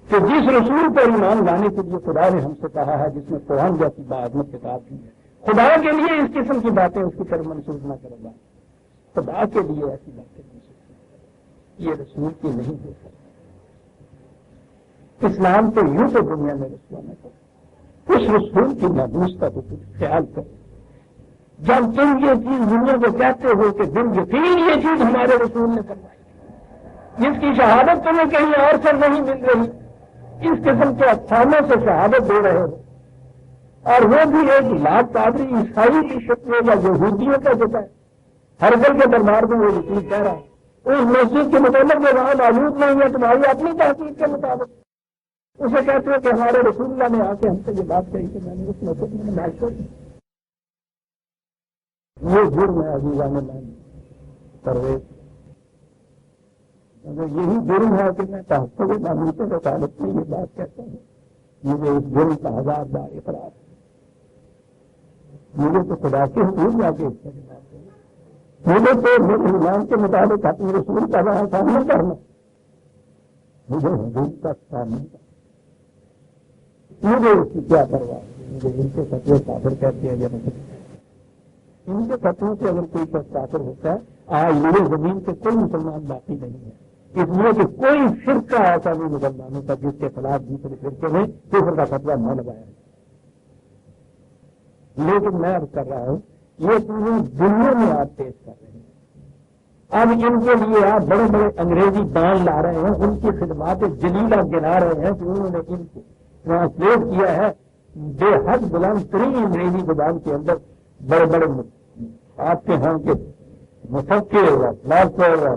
S1: کہ جس رسول پر ایمان لانے کے لیے خدا نے ہم سے کہا ہے، جس میں قرآن جیسی باعظمت کتاب دی ہے، خدا کے لیے اس قسم کی باتیں اس کی طرف منسوخ نہ کرے گا. خدا کے لیے ایسی باتیں منسوخ یہ رسول کی نہیں ہو سکتی. اسلام تو یوں تو دنیا میں رسول نہ کرے، اس رسول کی محبوس کا تو کچھ خیال کرے. جب تم یہ چیز دنیا کو کہتے ہو کہ دل یقین یہ چیز ہمارے رسول نے کروائی، جس کی شہادت تمہیں کہیں اور سے نہیں مل رہی، اس قسم کے افسانوں سے شہادت دے رہے ہو، اور وہ بھی ایک لاڈ پادری عیسائی کی شکل یا یہودیوں کا جو ہے ہرگل کے دربار میں وہ یقین کہہ رہا ہے. اس مسجد کے متعلق جو وہاں موجود نہیں ہے تمہاری اپنی تحقیق کے مطابق اسے کہتے ہیں کہ ہمارے رسول اللہ نے آ کے ہم سے یہ بات کہی کہ میں نے اس مسجد میں نماز پڑھی. یہ جرم ہے عزیزان میں پرویز. اگر یہی جرم ہے کہ میں تحفظ معلومات کے تعلق میں یہ بات کہتا ہوں، مجھے اس جرم کا 1000 بار اقرار ہے. مجھے تو خدا کے حضور جا کے اس کا جواب دے، مجھے تو میرے ایمان کے مطابق اپنے رسول کا وہاں سامنے کرنا، مجھے حضور کا سامنے کرنا. مجھے اس کی کیا پرواہ ہے؟ مجھے ان کے فتوے کافر کہتے ہیں یا نہیں. ان کے فتووں سے اگر کوئی شخص کافر ہوتا ہے، آج میرے زمین پہ کوئی مسلمان باقی نہیں ہے، اس لیے کہ کوئی فرقہ ایسا نہیں مسلمانوں کا جس کے خلاف دوسرے فرقے میں کفر کا فتویٰ نہ لگایا ہے. لیکن میں عرض کر رہا ہوں یہ چیزیں دنیا میں آپ پیش کر رہے ہیں. اب ان کے لیے آپ بڑے بڑے انگریزی دان لا رہے ہیں، ان کی خدمات جلیلہ گنا رہے ہیں کہ انہوں نے ان کو ٹرانسلیٹ کیا ہے بے حد بلند ترین انگریزی زبان کے اندر. بڑے بڑے آپ کے ہاں کے مفکر فلاسفر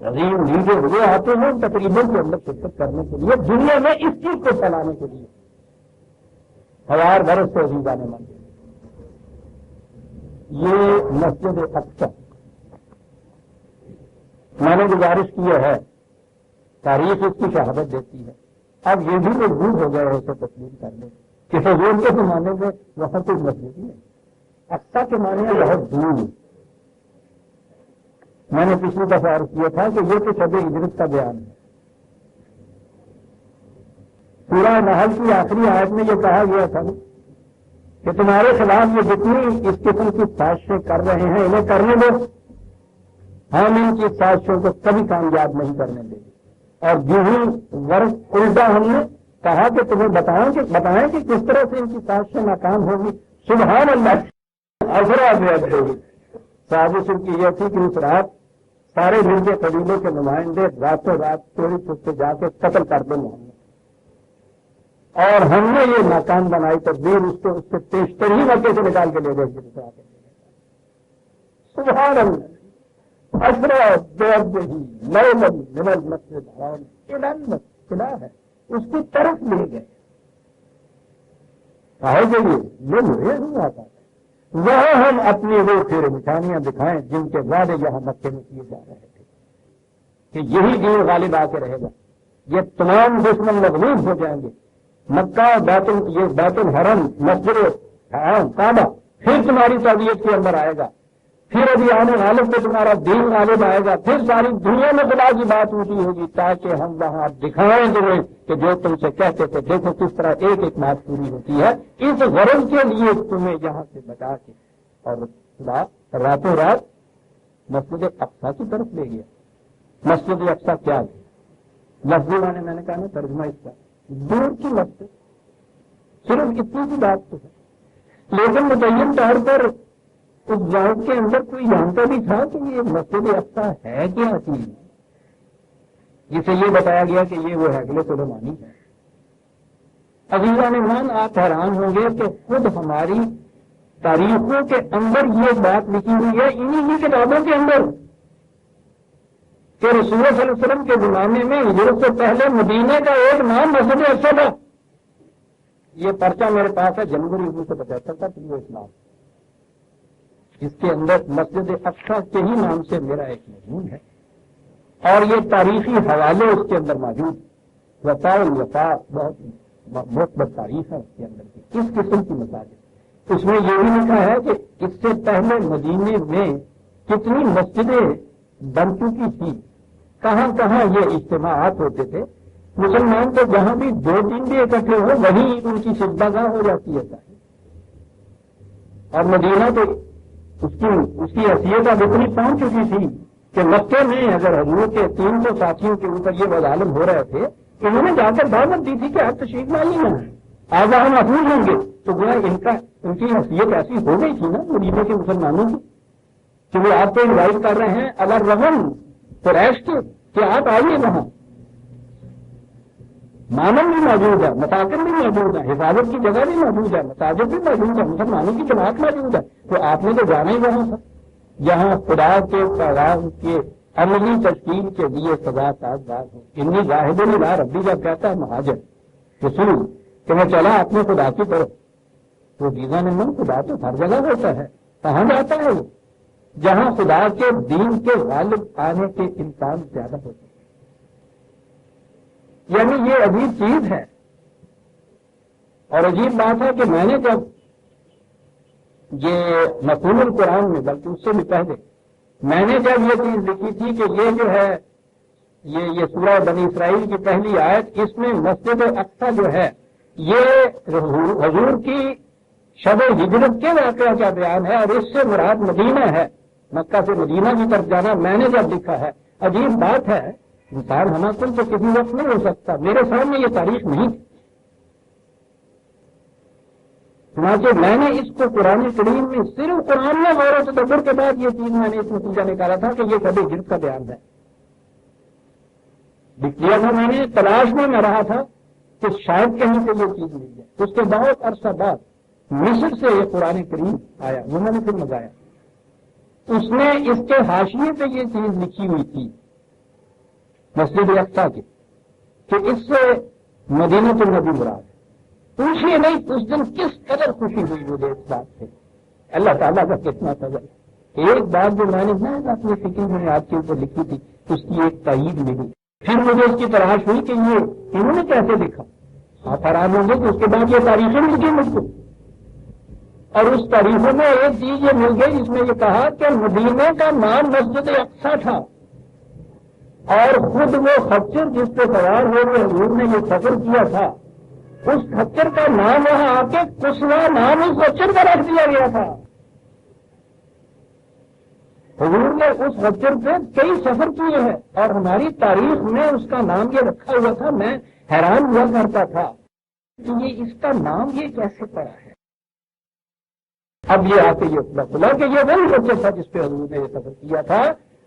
S1: عظیم لیڈر وہ آتے ہیں تقریباً کے اندر شرکت کرنے کے لیے، دنیا میں اس چیز کو پھیلانے کے لیے. 1000 برس سے عزیزہ نے مانتے یہ مسجد اقصی میں نے گزارش کی ہے، تاریخ اس کی شہادت دیتی ہے. اب یہ بھی مجبور ہو گئے اسے تسلیم کرنے کہ حضور کے زمانے میں وہاں کوئی مسجد نہیں. اقصی کے معنی بہت دور. میں نے پچھلی دفعہ عرض کیا تھا کہ یہ تو شب ہجرت کا بیان ہے. سورہ نحل کی آخری آیت میں یہ کہا گیا تھا کہ تمہارے خلاف یہ جتنی اس قسم کی سازشیں کر رہے ہیں انہیں کرنے دو، ہم ان کی سازشوں کو کبھی کامیاب نہیں کرنے دیں گے. اور جو ہی ورق الٹا ہم نے کہا کہ تمہیں بتائیں کہ کس طرح سے ان کی سازشیں ناکام ہوگی. سبحان اللہ. سازش ان کی یہ تھی کہ اس رات سارے ملکے قبیلے کے نمائندے راتوں رات چوری چھپ کے جا کے قتل کر دیں محمد. اور ہم نے یہ ناکام بنائی تدبیر اس کو اس سے پیشتری مکے سے نکال کے لے گئے. سبحان اللہ. اسرا بعبدہ لیلا من المسجد الحرام الى المسجد قلعہ ہے اس کی طرف لے گئے. کہے کہ یہ مجھے نہیں آتا وہاں ہم اپنی وہ پھر نشانیاں دکھائیں جن کے وعدے یہاں مکے میں کیے جا رہے تھے کہ یہی دین غالب آ کے رہے گا. یہ تمام دشمن مغلوب ہو جائیں گے. مکہ یہ بیت الحرم مسجد حرام کعبہ پھر تمہاری طبیعت کے اندر آئے گا. پھر ابھی آنے غالب پہ تمہارا دین غالب آئے گا. پھر ساری دنیا میں خدا کی بات اونچی ہوگی تاکہ ہم وہاں دکھائیں تمہیں کہ جو تم سے کہتے تھے دیکھو کس طرح ایک ایک بات پوری ہوتی ہے. اس غرض کے لیے تمہیں یہاں سے بچا کے اور خدا راتوں رات مسجد اقصی کی طرف لے گیا. مسجد اقصی کیا ہے؟ لفظی میں نے کہا نا ترجمہ اس کا دور کی مسجد. صرف اتنی سی بات تو ہے لیکن متعین طور پر اس گاؤں کے اندر کوئی جانتا بھی تھا کہ یہ مسجد اقصی ہے کیا چیز جسے یہ بتایا گیا کہ یہ وہ ہیکل سلیمانی ہے. عزیزان ایمان آپ حیران ہوں گے کہ خود ہماری تاریخوں کے اندر یہ بات لکھی ہوئی ہے انہی ہی کتابوں کے اندر کہ رسول اللہ صلی اللہ علیہ وسلم کے زمانے میں ہجرت سے پہلے مدینے کا ایک نام مسجد اقصی تھا. یہ پرچہ میرے پاس ہے جنوری 1975 کا طلوع اسلام. اس کے اندر مسجد اقصی کے ہی نام سے میرا ایک مضمون ہے اور یہ تاریخی حوالے اس کے اندر موجود. وفاء الوفا بہت بڑی تاریخ ہے اس کے اندر کی کس قسم کی مساجد. اس میں یہ بھی لکھا ہے کہ اس سے پہلے مدینے میں کتنی مسجدیں بن چکی تھی کہاں کہاں یہ اجتماعات ہوتے تھے. مسلمان تو جہاں بھی 2-3 بھی اکٹھے ہو وہیں ان کی سجدہ گاہ ہو جاتی ہے. اور مدینہ تو اس کی حیثیت اب اتنی پہنچ چکی تھی کہ مکے میں اگر حضور کے 300 ساتھیوں کے اوپر یہ وظالم ہو رہے تھے انہوں نے جا کر دعوت دی تھی کہ آپ تشریف لائیے نا آج ہم محفوظ ہوں گے. تو گویا ان کی حیثیت ایسی ہو گئی تھی نا مدینے کے مسلمانوں کی کہ وہ آپ کو انوائٹ کر رہے ہیں الرغم قریش کے کہ آپ آئیے وہاں. مامن بھی موجود ہے مساکن بھی موجود ہے حفاظت کی جگہ بھی موجود ہے مساجد بھی موجود ہے مسلمانوں کی جماعت موجود ہے. تو آپ نے تو جانا ہی وہاں تھا جہاں خدا کے پیغام کے عملی تشکیل کے لیے سزا سازگار ہو. انی واحد لا ربی جب کہتا ہے مہاجر رسول کہ میں چلا اپنے خدا کی طرف تو ویزا نے من خدا تو ہر جگہ ہوتا ہے. کہاں جاتا ہے وہ جہاں خدا کے دین کے غالب آنے کے امکان زیادہ ہوتے ہیں. یعنی یہ عجیب چیز ہے اور عجیب بات ہے کہ میں نے جب یہ مفہوم القرآن میں بلکہ اس سے بھی پہلے میں نے جب یہ چیز لکھی تھی کہ یہ جو ہے یہ سورہ بنی اسرائیل کی پہلی آیت اس میں مسجد اقصی جو ہے یہ حضور کی شب ہجرت کے واقعہ کا بیان ہے اور اس سے مراد مدینہ ہے. مکہ سے مدینہ کی طرف جانا میں نے جب لکھا ہے. عجیب بات ہے انسان ہمارا کل تو کسی وقت نہیں ہو سکتا. میرے سامنے یہ تاریخ نہیں تھی چنانچہ میں نے اس کو قرآن کریم میں صرف قرآن میں غور و تدبر کے بعد یہ چیز میں نے اس نتیجہ نکالا تھا کہ یہ شب ہجرت کا بیان ہے. لکھ لیا تھا میں نے تلاش میں رہا تھا کہ شاید کہیں سے یہ چیز مل جائے. اس کے بہت عرصہ بعد مصر سے یہ قرآن کریم آیا وہ میں نے پھر منگایا. اس نے اس کے حاشیے پہ یہ چیز لکھی ہوئی تھی مسجد اقصی کی کہ اس سے مدینہ النبی مراد ہے. پوچھیے نہیں اس دن کس قدر خوشی ہوئی مجھے اس بات سے. اللہ تعالیٰ کا کتنا فضل. ایک بات جو میں نے اپنی فکر میں آپ کے اوپر لکھی تھی اس کی ایک تائید ملی. پھر مجھے اس کی تلاش ہوئی کہ یہ انہوں نے کیسے لکھا. آپ حیران ہوں گے کہ اس کے بعد یہ تاریخیں مل گئی مجھ کو اور اس تاریخوں میں ایک چیز یہ مل گئی جس میں یہ کہا کہ مدینے کا نام مسجد اقصی تھا اور خود وہ خچر جس پہ سوار ہو کے حضور نے یہ سفر کیا تھا اس خچر کا نام وہاں آ کے کسوا نام اس خچر کا رکھ دیا گیا تھا. حضور نے اس خچر پہ کئی سفر کیے ہیں اور ہماری تاریخ میں اس کا نام یہ رکھا ہوا تھا. میں حیران ہوا کرتا تھا کہ یہ اس کا نام یہ کیسے پڑا ہے. اب یہ آ کے یہ پتا چلا کہ یہ وہی خچر تھا جس پہ حضور نے یہ سفر کیا تھا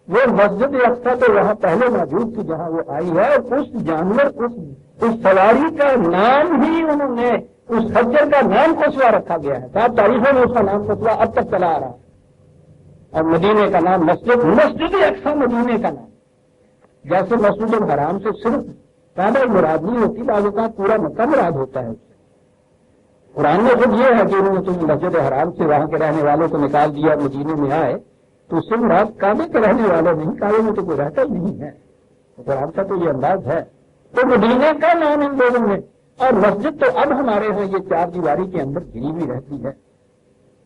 S1: وہ مسجد اقصی تو وہاں پہلے موجود تھی جہاں وہ آئی ہے، اور اس جانور اس سواری کا نام ہی انہوں نے، اس خچر کا نام قصوہ رکھا گیا ہے، صاحب تاریخوں میں اس کا نام قصوہ اب تک چلا آ رہا ہے، اور مدینے کا نام مسجد اقصی مدینے کا نام، جیسے مسجد الحرام سے صرف کعبہ مراد نہیں ہوتی، بعض اوقات پورا مکہ مراد ہوتا ہے۔ قرآن میں خود یہ ہے کہ انہوں نے تم مسجد حرام سے وہاں کے رہنے والوں کو نکال دیا، مدینے میں آئے، تو اس سے مراد کعبے کے رہنے والے نہیں، کعبے میں تو کوئی رہتا ہی نہیں ہے، قرآن کا تو یہ انداز ہے۔ تو مدینے کا نام ان لوگوں نے، اور مسجد تو اب ہمارے یہاں یہ چار دیواری کے اندر گھری ہوئی رہتی ہے،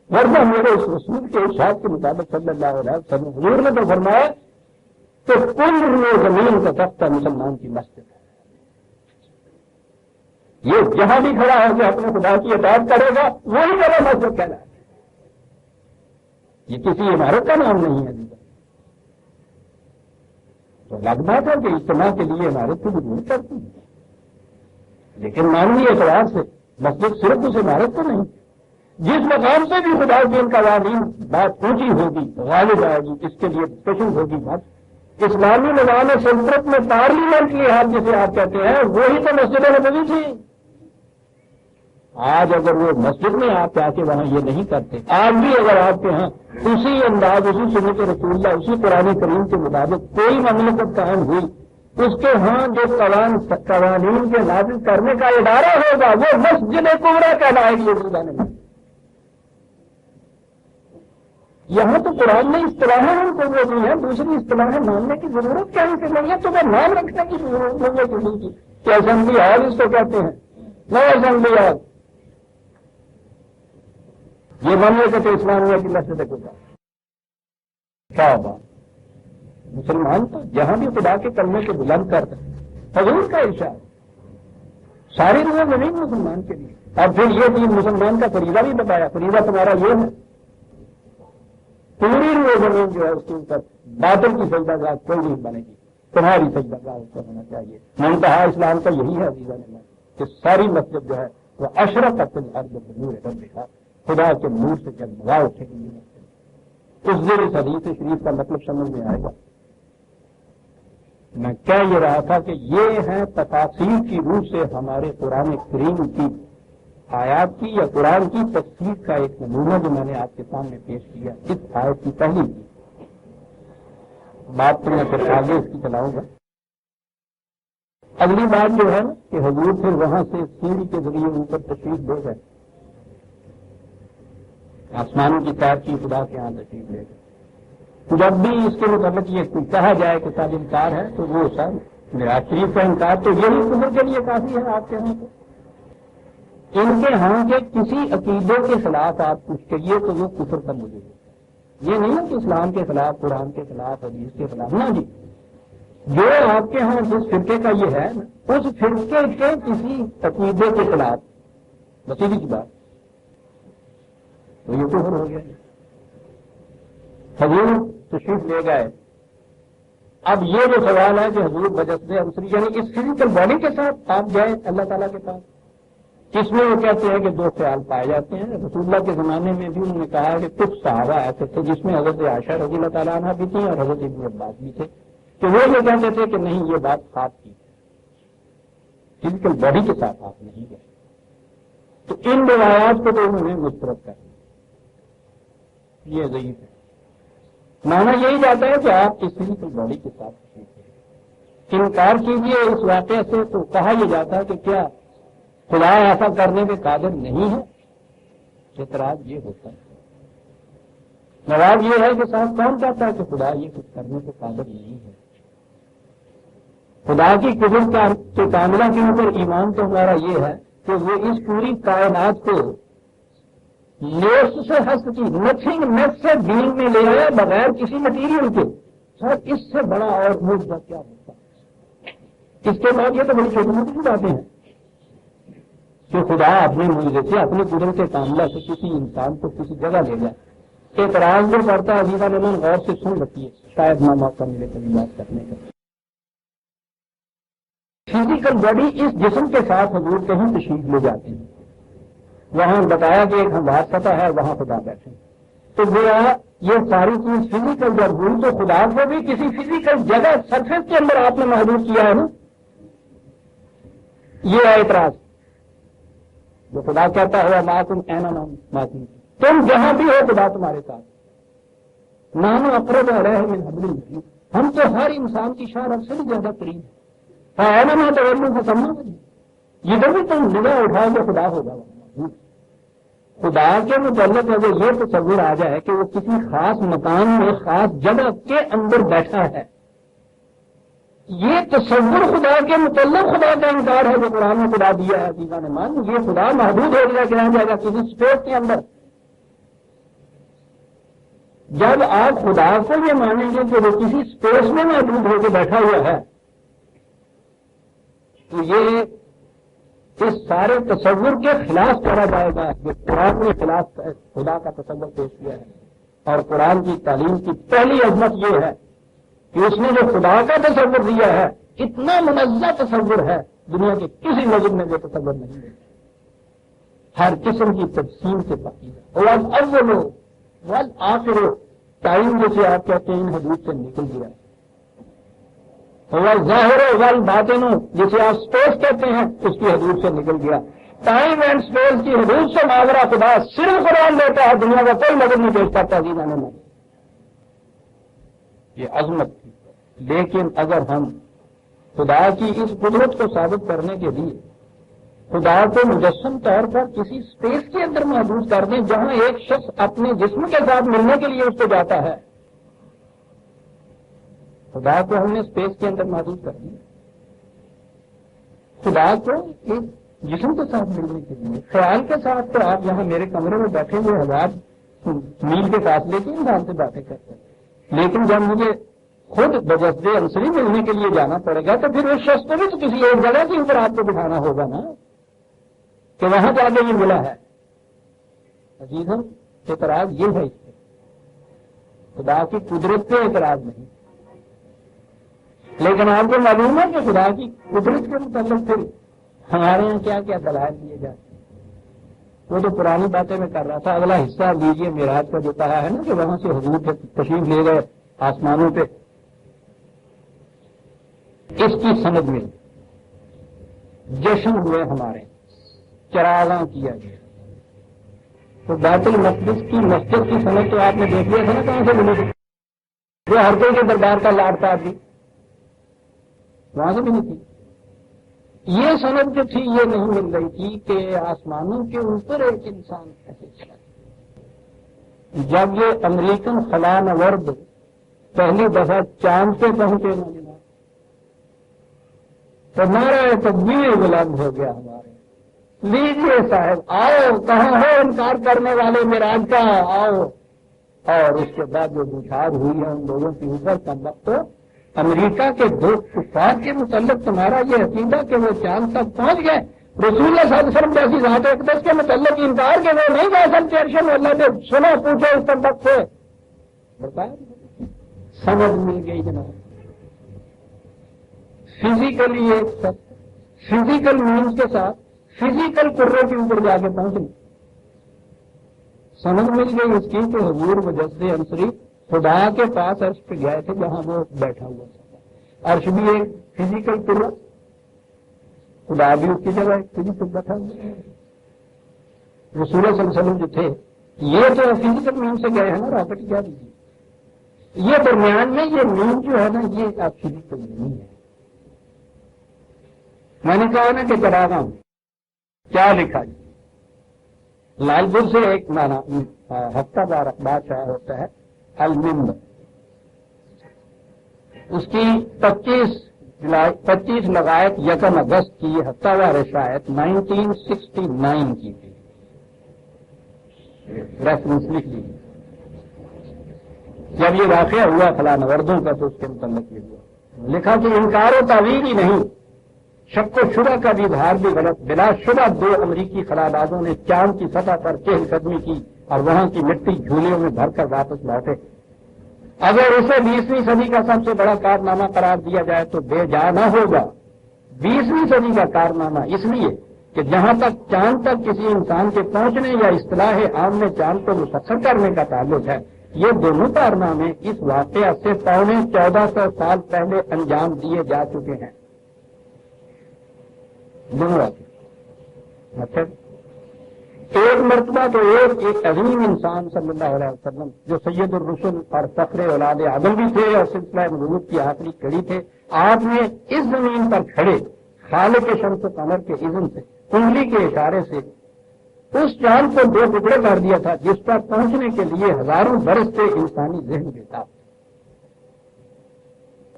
S1: ورنہ میرے اس رسول کے ارشاد کے مطابق صلی اللہ علیہ وسلم حضور نے تو فرمایا کہ کل زمین کا تختہ مسلمان کی مسجد ہے، یہ جہاں بھی کھڑا ہو کے اپنے خدا کی اطاعت کرے گا وہی میرا مسجد کہلائے گا، یہ کسی عمارت کا نام نہیں ہے۔ تو لگ بات ہے کہ اجتماع کے لیے عمارت کی ضرورت پڑتی ہے، لیکن مانوی اعتبار سے مسجد صرف اس عمارت کو نہیں، جس مقام سے بھی خدا کے ان قوانین بات اونچی ہوگی غالب آئے گی، اس کے لیے ڈسکشن ہوگی بات۔ اسلامی نظام سلطنت میں پارلیمنٹ لحاظ جسے آپ کہتے ہیں وہی تو مسجد نبوی تھی۔ آج اگر وہ مسجد میں آپ آ کے وہاں یہ نہیں کرتے، آج بھی اگر آپ کے ہاں اسی انداز، اسی سنت رسول اللہ، اسی قرآن کریم کے مطابق کوئی مملکت قائم ہوئی، اس کے ہاں جو قوانین کے نافذ کرنے کا ادارہ ہوگا وہ مسجد کبریٰ کہلائے گی۔ یہاں تو قرآن میں اصطلاحیں ہم کو وہ دی ہیں، دوسری اصطلاحیں ماننے کی ضرورت کیا سے نہیں ہے، تو وہ نام رکھنے کی ضرورت نہیں ہے کسی کی کہ اسمبلی ہال اس کو کہتے ہیں، نو اسمبلی ہال، یہ مملکت اسلامیہ کی مسجد کبریٰ کیا بات۔ مسلمان تو جہاں بھی خدا کے کلمے کے بلند کرتے ہیں، حضور کا ارشاد ساری روح زمین مسلمان کے لیے، اور پھر یہ دین مسلمان کا فریضہ بھی بتایا، فریضہ تمہارا یہ ہے، پوری روح زمین جو ہے اس کے اوپر باطل کی سجدہ گاہ کوئی نہیں بنے گی، تمہاری سجدہ گاہ اس پر ہونا چاہیے۔ منتہا اسلام کا یہی ہے عزیزان اللہ، کہ ساری مسجد جو ہے وہ اشرقت الارض بنور ربہا، خدا کے نور سے جگمگا اٹھے گی۔ اس دن اس حدیث شریف کا مطلب سمجھ میں آئے گا۔ میں کہہ یہ رہا تھا کہ یہ ہے تفاسیر کی روح سے ہمارے قرآن کریم کی آیات کی یا قرآن کی تفسیر کا ایک نمونہ جو میں نے آپ کے سامنے پیش کیا۔ اس آیت کی پہلی بات تو میں پھر آگے اس کی چلاؤں گا۔ اگلی بات جو ہے کہ حضور پھر وہاں سے سیڑھی کے ذریعے اوپر تشریف لے گئے، آسمانوں کی سیر کی، خدا کے یہاں تشریف لے گئے۔ جب بھی اس کے متعلق یہ کہا جائے کہ سب انکار ہے تو وہ سب میرا شریف کا انکار تو یہی کفر کے لیے کافی ہے۔ آپ کے یہاں تو ان کے ہاں کے کسی عقیدے کے خلاف آپ کچھ کہیے تو وہ کفر کا مجھے یہ نہیں ہے کہ اسلام کے خلاف، قرآن کے خلاف، حدیث کے خلاف، نہ جی، جو آپ کے ہاں جس فرقے کا یہ ہے اس فرقے کے کسی عقیدے کے خلاف بسیری کی بات تو یہ کفر ہو گیا۔ حضور تشریف لے گئے۔ اب یہ جو سوال ہے کہ حضور بجسد انصری یعنی اس فزیکل باڈی کے ساتھ آپ گئے اللہ تعالیٰ کے پاس، جس میں وہ کہتے ہیں کہ دو خیال پائے جاتے ہیں۔ رسول اللہ کے زمانے میں بھی انہوں نے کہا کہ کچھ صحابہ ایسے تھے جس میں حضرت عائشہ رضی اللہ تعالیٰ عنہ بھی تھی اور حضرت ابن عباس بھی تھے، کہ وہ یہ کہتے تھے کہ نہیں یہ بات خواب کی، فزیکل باڈی کے ساتھ آپ نہیں گئے۔ تو ان روایات کو تو انہوں نے مسترد کر دیا، یہ ضعیف ہے۔ مانا یہی جاتا ہے کہ آپ کی فزیکل باڈی کے ساتھ انکار کیجیے اس واقعے سے، تو کہا یہ جاتا ہے کہ کیا خدا ایسا کرنے کے قادر نہیں ہے؟ اعتراض یہ ہوتا ہے، جواب یہ ہے کہ صاحب کون کہتا ہے کہ خدا یہ کچھ کرنے کے قادر نہیں ہے؟ خدا کی قدرت کے کاملہ کے اوپر ایمان تو ہمارا یہ ہے کہ وہ اس پوری کائنات کو لیس سے ہست کی نتھنگ نیس سے بینگ میں لے آیا بغیر کسی مٹیریل کے۔ سر اس سے بڑا اور معجزہ کیا ہوتا ہے؟ اس کے بعد یہ تو بڑی چھوٹی موٹی باتیں ہیں کہ خدا اپنے معجزے سے، اپنی قدرت کاملہ سے کسی انسان کو کسی جگہ لے جائے۔ اعتراض جو کرتا ہے عزیزہ نے غور سے سن رکھیے، شاید نہ موقع ملے کبھی بات کرنے کا۔ فزیکل باڈی اس جسم کے ساتھ حضور کہیں تشریف لے جاتے ہیں، وہاں بتایا کہ ایک ہموار سطح ہے، وہاں خدا بیٹھے، تو گویا یہ ساری چیز فزیکل جب ہوئی تو خدا کو بھی کسی فزیکل جگہ سرفیس کے اندر آپ نے محدود کیا ہے نا. یہ ہے اعتراض جو خدا کہتا ہے ماں تم اینا ماتم، تم جہاں بھی ہو خدا تمہارے ساتھ. نام اقرب رہے من حبل الورید، ہم تو ہر انسان کی شاہ رب سے بھی زیادہ قریب ہے. اینا میں تو سمجھ ادھر بھی تم نگاہ اٹھاؤ گے خدا ہوگا. خدا کے متعلق اگر یہ تصور آ جائے کہ وہ کسی خاص مکان میں خاص جگہ کے اندر بیٹھا ہے، یہ تصور خدا کے متعلق خدا کا انکار ہے جو قرآن میں خدا دیا ہے. عزیزان مان، یہ خدا محدود ہو گیا کہ رہ جائے گا کسی اسپیس کے اندر. جب آپ خدا کو یہ مانیں گے کہ وہ کسی اسپیس میں محدود ہو کے بیٹھا ہوا ہے تو یہ اس سارے تصور کے خلاف کرا جائے گا جو قرآن کے خلاف خدا کا تصور پیش کیا ہے. اور قرآن کی تعلیم کی پہلی عظمت یہ ہے کہ اس نے جو خدا کا تصور دیا ہے اتنا منزہ تصور ہے، دنیا کے کسی مذہب میں جو تصور نہیں ہے. ہر قسم کی تفصیل سے پاکیزہ اول والآخر، ٹائم جسے آپ کہتے ہیں ان حدود سے نکل گیا. ظاہر والباطن جسے آپ اسپیس کہتے ہیں اس کی حدود سے نکل گیا. ٹائم اینڈ اسپیس کی حدود سے ماورا خدا صرف قرآن دیتا ہے، دنیا کا کوئی مدد نہیں پیش کرتا. جینا نے یہ عظمت تھی. لیکن اگر ہم خدا کی اس قدرت کو ثابت کرنے کے لیے خدا کو مجسم طور پر کسی اسپیس کے اندر محدود کر دیں جہاں ایک شخص اپنے جسم کے ساتھ ملنے کے لیے اس کو جاتا ہے، خدا کو ہم نے اسپیس کے اندر محدود کر دیا. خدا کو ایک جسم کے ساتھ ملنے کے لیے خیال کے ساتھ تو آپ یہاں میرے کمرے میں بیٹھے ہوئے 1000 میل کے فاصلے کے انسان سے باتیں کرتے ہیں، لیکن جب مجھے خود بجسد عنصری ملنے کے لیے جانا پڑے گا تو پھر اس شخص کو بھی تو کسی ایک جگہ کے اوپر آپ کو بٹھانا ہوگا نا کہ وہاں جا کے یہ ملا ہے. عزیزاً اعتراض یہ ہے اس پہ، خدا کی قدرت پہ اعتراض نہیں. لیکن آپ کو معلوم ہے کہ خدا کی قدرت کے متعلق پھر ہمارے یہاں کیا کیا دلائل دیے جاتے ہیں. وہ تو پرانی باتیں میں کر رہا تھا. اگلا حصہ لیجیے معراج کا جو کہا ہے نا کہ وہاں سے حضور تشریف لے گئے آسمانوں پہ، اس کی سند میں جشن ہوئے ہمارے، چراغاں کیا گیا. تو بیت المقدس کی مسجد کی سند تو آپ نے دیکھ لیا تھا نا کہاں سے ملی تھی، جو ہر کوئی کے دربار کا لاڑتا آدمی وہاں سے ملی تھی. یہ سند جو تھی یہ نہیں مل رہی تھی کہ آسمانوں کے اوپر ایک انسان ایسے چلا. جب یہ امریکن خلا نورد پہلی دفعہ چاند پہ پہنچے نا جناب تو ہمارا تدبیر بلند ہو گیا ہمارے. لیجیے صاحب آؤ، کہاں ہو انکار کرنے والے معراج کا، آؤ. اور اس کے بعد جو بچھار ہوئی ہے ان لوگوں کے اوپر کم وقت امریکہ کے دو کفار کے متعلق تمہارا یہ عقیدہ کہ وہ چاند تک پہنچ گئے، رسول اللہ صلی اللہ علیہ وسلم جیسی ذات اقدس کے متعلق انکار کہ وہ نہیں جا سکتے عرش اللہ نے سنا پوچھو اس تک سے بتایا. سمجھ مل گئی جناب. فزیکلی ایک سب فزیکل مینس کے ساتھ فزیکل قرے کے اوپر جا کے پہنچ گئی. سمجھ مل گئی اس کی کہ حضور مجسد عنصری خدا کے پاس عرش پہ گئے تھے جہاں وہ بیٹھا ہوا تھا. عرش بھی ایک فزیکل قرہ، خدا بھی اس کی جگہ ایک فزیکل بیٹھا ہوا. رسول اللہ صلی اللہ علیہ وسلم جو تھے یہ تو فزیکل مین سے گئے ہیں نا، راکٹ کیا دیجیے. یہ درمیان میں یہ مین جو ہے نا یہ آپ فزیکل نہیں ہے. میں نے کہا نا کہ چراغاں کیا لکھا جی لال پور سے ایک ہفتہ وار اخبار شائع ہوتا ہے المنبر، اس کی 25 لغائق 1 اگست کی یہ ہفتہ وار شائع 1969 کی تھی. ریفرنس لکھ لیجیے. جب یہ واقعہ ہوا فلاں نوردوں کا تو اس کے متعلق یہ ہوا، لکھا کہ انکار و تعویل ہی نہیں، شک و شبہ کا بھی اظہار بھی غلط. بلا شبہ 2 امریکی خلابازوں نے چاند کی سطح پر چہل قدمی کی اور وہاں کی مٹی جھولیوں میں بھر کر واپس لوٹے. اگر اسے 20ویں صدی کا سب سے بڑا کارنامہ قرار دیا جائے تو بے جا نہ ہوگا. 20ویں صدی کا کارنامہ اس لیے کہ جہاں تک چاند تک کسی انسان کے پہنچنے یا اصطلاح عام میں چاند کو مسخر کرنے کا تعلق ہے، یہ دونوں کارنامے اس واقعہ سے 1400 سال پہلے انجام دیے جا چکے ہیں. دونوں واقعے مطلب ایک مرتبہ تو ایک عظیم انسان صلی اللہ علیہ وسلم جو سید الرسل اور فخر اولاد آدم بھی تھے اور سلسلہ نبوت کی آخری کڑی تھے، آپ نے اس زمین پر کھڑے خالق شمس و قمر کے اذن سے انگلی کے اشارے سے اس چاند کو 2 ٹکڑے کر دیا تھا جس پر پہنچنے کے لیے ہزاروں برس سے انسانی ذہن دیتا.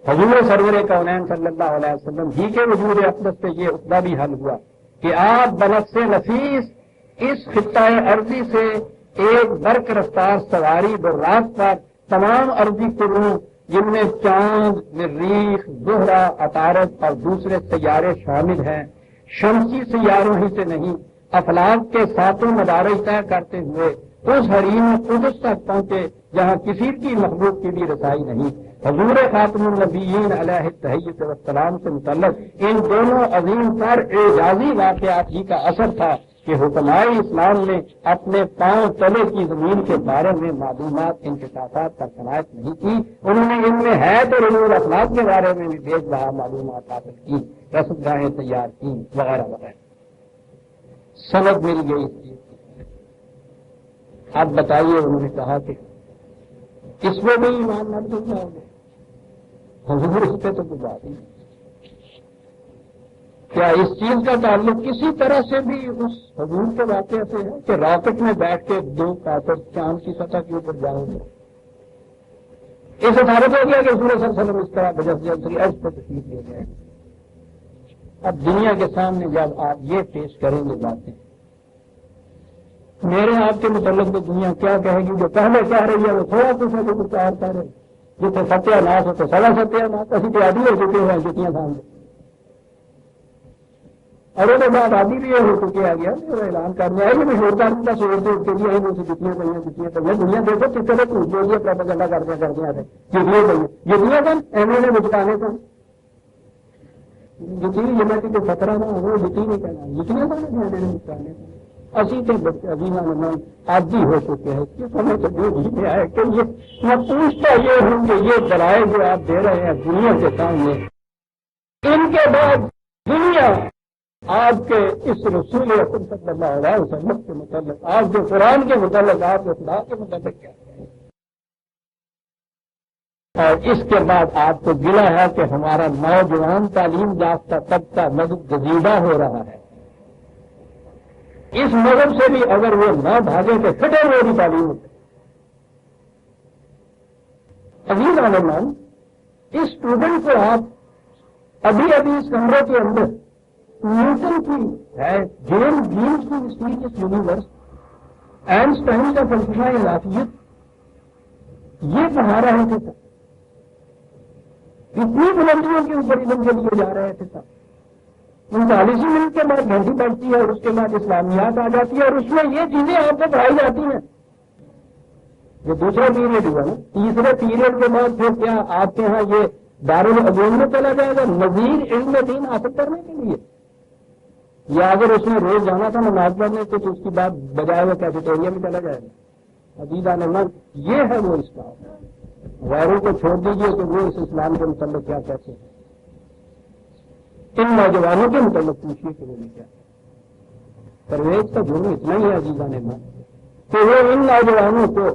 S1: حضور سرور کونین صلی اللہ علیہ وسلم ہی کے وجود اقدس سے یہ عقدہ بھی حل ہوا کہ آپ بنفس نفیس اس خطۂ ارضی سے ایک برق رفتار سواری براق پر تمام ارضی قرون جن میں چاند، مریخ، زہرہ، عطارد اور دوسرے سیارے شامل ہیں، شمسی سیاروں ہی سے نہیں، افلاک کے 7 مدارج طے کرتے ہوئے اس حریم قدس تک پہنچے جہاں کسی کی مخلوق کی بھی رسائی نہیں. حضور خاتم النبیین علیہ التحیۃ والسلام سے متعلق ان دونوں عظیم پر اعجازی واقعات ہی کا اثر تھا کہ حکمائے اسلام نے اپنے پاؤں تلے کی زمین کے بارے میں معلومات، انکشافات پر قناعت نہیں کی. انہوں نے ان میں حیات اور علوم اخلاق کے بارے میں بھی بے بہا معلومات حاصل کی، رسد گاہیں تیار کی وغیرہ وغیرہ. سند مل گئی اس چیز کی. اب بتائیے، انہوں نے کہا کہ اس میں بھی ایمان نہ ڈل جاؤ گے. حضور اس پہ تو کوئی بات نہیں. کیا اس چیز کا تعلق کسی طرح سے بھی اس حضور کے واقعے سے ہے کہ راکٹ میں بیٹھ کے 2 کافر چاند کی سطح کے اوپر جاؤ گے؟ اس سے ثابت ہو گیا کہ حضور صلی اللہ علیہ وسلم اس طرح بجس عرض پہ تشریف لے گئے. اب دنیا کے سامنے جب آپ یہ پیش کریں گے باتیں، میرے آپ کے متعلق تو دنیا کیا کہے گی؟ جو پہلے کہہ رہی ہے وہ تھوڑا کچھ ہے، جو کچھ اور کہہ رہے جتنے ستیہ ناش ہو تو سوا ستیہ ناش، اسی پہ عادی ہو چکے ہیں جتیاں سامنے. اور وہ بعد عادی بھی ہو چکے آ گیا اعلان کرنے آئے میں شور کر دوں شور دے کے لیے مجھے جتنی پہ دنیا دیکھو کس طرح جھوٹ بول دیا پروپیگنڈا کرتے ہیں جتنی پہ جتنی کم ایم ایل اے بچکانے کو جتنی یونیورسٹی کو خطرہ نہ ہو جتنی نہیں کہنا جتنے بچکانے کو اسی کے عظیم عادی ہو چکے ہیں. اس سمے تو جو جیتے آئے کہ یہ میں پوچھتا یہ ہوں کہ یہ ذرائع جو آپ دے رہے ہیں دنیا کے سامنے، ان کے بعد دنیا آپ کے اس رسول اکرم صلی اللہ علیہ وسلم کے متعلق، آپ کے قرآن کے متعلق، آپ کے خدا کے متعلق کیا ہے؟ اور اس کے بعد آپ کو گلا ہے کہ ہمارا نوجوان تعلیم یافتہ طبقہ مذہب گزیدہ ہو رہا ہے. اس مذہب سے بھی اگر وہ نہ بھاگے تو پھٹے ہوئے بھی تعلیم ہوتے. عزیز عالمان، اس اسٹوڈنٹ کو آپ ابھی اس کمرے کے اندر نیوٹن کی ہے، جیمز جینس کی مسٹیریس یونیورس، آئنسٹائن کا فلسفہ اضافیت، یہ پڑھا رہے تھے سب. اتنی بلندیوں کے اوپر علم کے لیے جا رہے تھے سب. 39 منٹ کے بعد گھنٹی بجتی ہے اور اس کے بعد اسلامیات آ جاتی ہے اور اس میں یہ چیزیں آپ کو پڑھائی جاتی ہیں. یہ دوسرا پیریڈ ہوا نا. تیسرے پیریڈ کے بعد پھر کیا آپ کے ہاں یہ دارالعلوم میں چلا جائے گا مزید علم دین حاصل کرنے کے لیے، یا اگر اس میں روز جانا تھا نماز پڑھنے کو تو اس کی بعد بجائے وہ کیفیٹیریا میں چلا جائے گا؟ عزیز عالمان، یہ ہے وہ اسلام. غیروں کو چھوڑ دیجیے کہ وہ اس اسلام کے متعلق کیا کہتے ہیں. ان نوجوانوں کے متعلق پوچھیے کہ وہ نہیں کیا. پرویز کا جرم اتنا ہی ہے عزیز عالمان کہ وہ ان نوجوانوں کو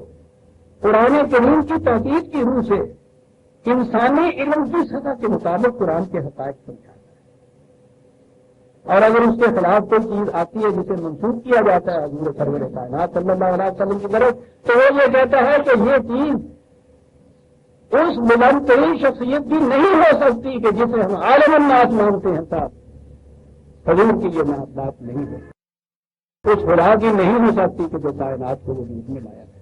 S1: قرآن کریم کی تحقیق کی روح سے انسانی علم کی سطح کے مطابق قرآن کے حقائق سمجھاتا ہے. اور اگر اس کے خلاف کوئی چیز آتی ہے جسے منسوخ کیا جاتا ہے حضور سرور کائنات صلی اللہ علیہ وسلم کی طرف، تو وہ یہ کہتا ہے کہ یہ چیز اس بلند ترین شخصیت بھی نہیں ہو سکتی کہ جسے ہم عالم الناس مانتے ہیں صاحب. حضور کی یہ بات نہیں ہے. اس خدا کی نہیں ہو سکتی کہ جو کائنات کو وجود میں لایا ہے.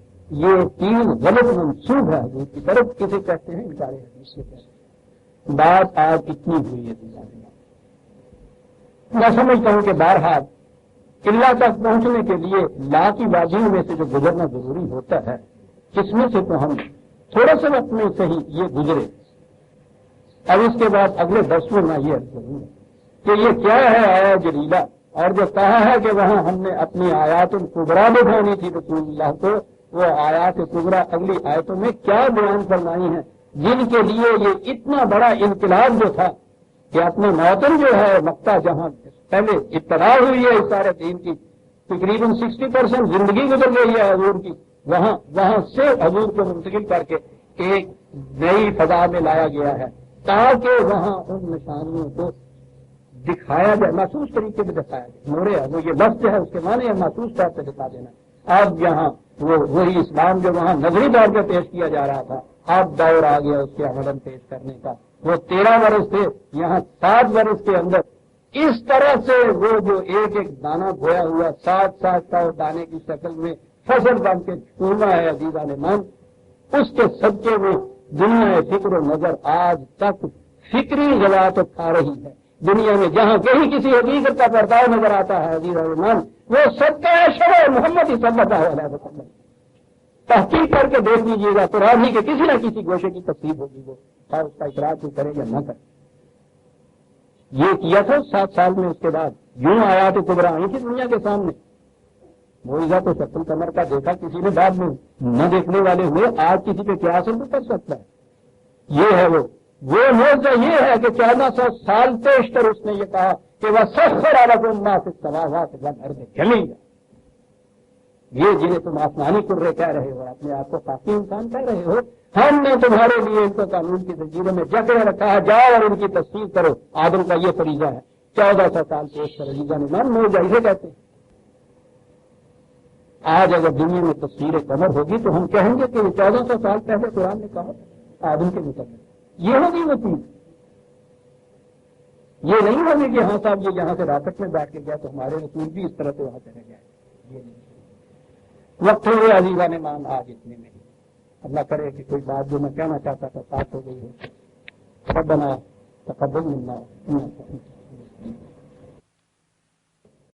S1: یہ چیز غلط منسوخ ہے حضور کی طرف. کسے کہتے ہیں؟ انکار حدیث سے کہتے ہیں. بات آج اتنی ہوئی ہے دنیا میں. میں سمجھتا ہوں کہ بہرحال اللہ تک پہنچنے کے لیے لا کی وادیوں میں سے جو گزرنا ضروری ہوتا ہے، اس میں سے تو ہم تھوڑے سے وقت میں سے ہی یہ گزرے. اب اس کے بعد اگلے درسوں میں یہ ضرور کہ یہ کیا ہے آیا جلیلہ، اور جو کہا ہے کہ وہاں ہم نے اپنی آیات الکبریٰ دکھانی تھی رسول اللہ کو، وہ آیات کبریٰ اگلی آیتوں میں کیا بیان فرمائی ہیں، جن کے لیے یہ اتنا بڑا انقلاب جو تھا کہ اپنے موطن جو ہے مکہ جہاں پہلے ابتدا ہوئی ہے اس سارے دین کی، تقریباً 60% زندگی گزر گئی ہے حضور کی، وہاں سے حضور کو منتقل کر کے ایک نئی فضا میں لایا گیا ہے تاکہ وہاں ان نشانیوں کو دکھایا جائے، محسوس طریقے سے دکھایا جائے۔ نورے ہے وہ یہ لفظ ہے، اس کے معنی ہے محسوس طور پہ دکھا دینا۔ اب یہاں وہی اسلام جو وہاں نظری طور پہ پیش کیا جا رہا تھا، اب دور آ گیا اس کے عملاً پیش کرنے کا۔ وہ 13 برس تھے، یہاں 7 برس کے اندر اس طرح سے وہ جو ایک ایک دانہ بویا ہوا 7 کا دانے کی شکل میں فصل بن کے چھوڑنا ہے عزیزان ایمان، اس کے صدقے میں دنیا فکر و نظر آج تک فکری غذا تو کھا رہی ہے۔ دنیا میں جہاں کہیں کسی حقیقت کا پرتاؤ نظر آتا ہے عزیزان ایمان، وہ صدقہ شرع محمد صلی اللہ علیہ وسلم۔ تحقیق کر کے دیکھ لیجیے گا، قرآن ہی کے کسی نہ کسی گوشے کی تفسیر ہوگی، وہ اور اس کا اقرار کوئی کرے یا نہ کرے۔ یہ کیا تھا 7 سال میں، اس کے بعد یوں آیات کبریٰ آئی تھی دنیا کے سامنے۔ معجزہ تو شق القمر کا دیکھا کسی نے، بعد میں نہ دیکھنے والے ہوئے، آج کسی پہ کیا اثر کر سکتا ہے؟ یہ ہے وہ معجزہ یہ ہے کہ 1400 سال پیشتر اس نے یہ کہا کہ وَسَخَّرَ لَكُم مَّا فِي السَّمَاوَاتِ وَالْأَرْضِ جَمِيعًا۔ یہ جنہیں تم آسمانی کرے کہہ رہے ہو، اپنے آپ کو کافی انسان کہہ رہے ہو، ہم نے تمہارے لیے ان کو قانون کی زنجیروں میں جکڑے رکھا ہے، جاؤ اور ان کی تصدیق کرو۔ آدم کا یہ فریضہ ہے، 1400 سال پیشتر عزیزان ایمان معجزہ اسے کہتے ہیں۔ آج اگر دنیا میں تصویر قمر ہوگی تو ہم کہیں گے کہ 1400 سال پہلے قرآن نے کہا آدم کے متعلق، یہ ہوگی وہ چیز۔ یہ نہیں ہوگی کہ ہاں صاحب یہ یہاں سے راکٹ میں بیٹھ کے گیا تو ہمارے رسول بھی اس طرح سے وہاں چلے گئے، یہ نہیں۔ وقت ہوئے عزیزان ایمان آج اتنے میں، اللہ کرے کہ کوئی بات جو میں کہنا چاہتا تھا ساتھ ہو گئی ہو۔ ربنا تقبل منا انک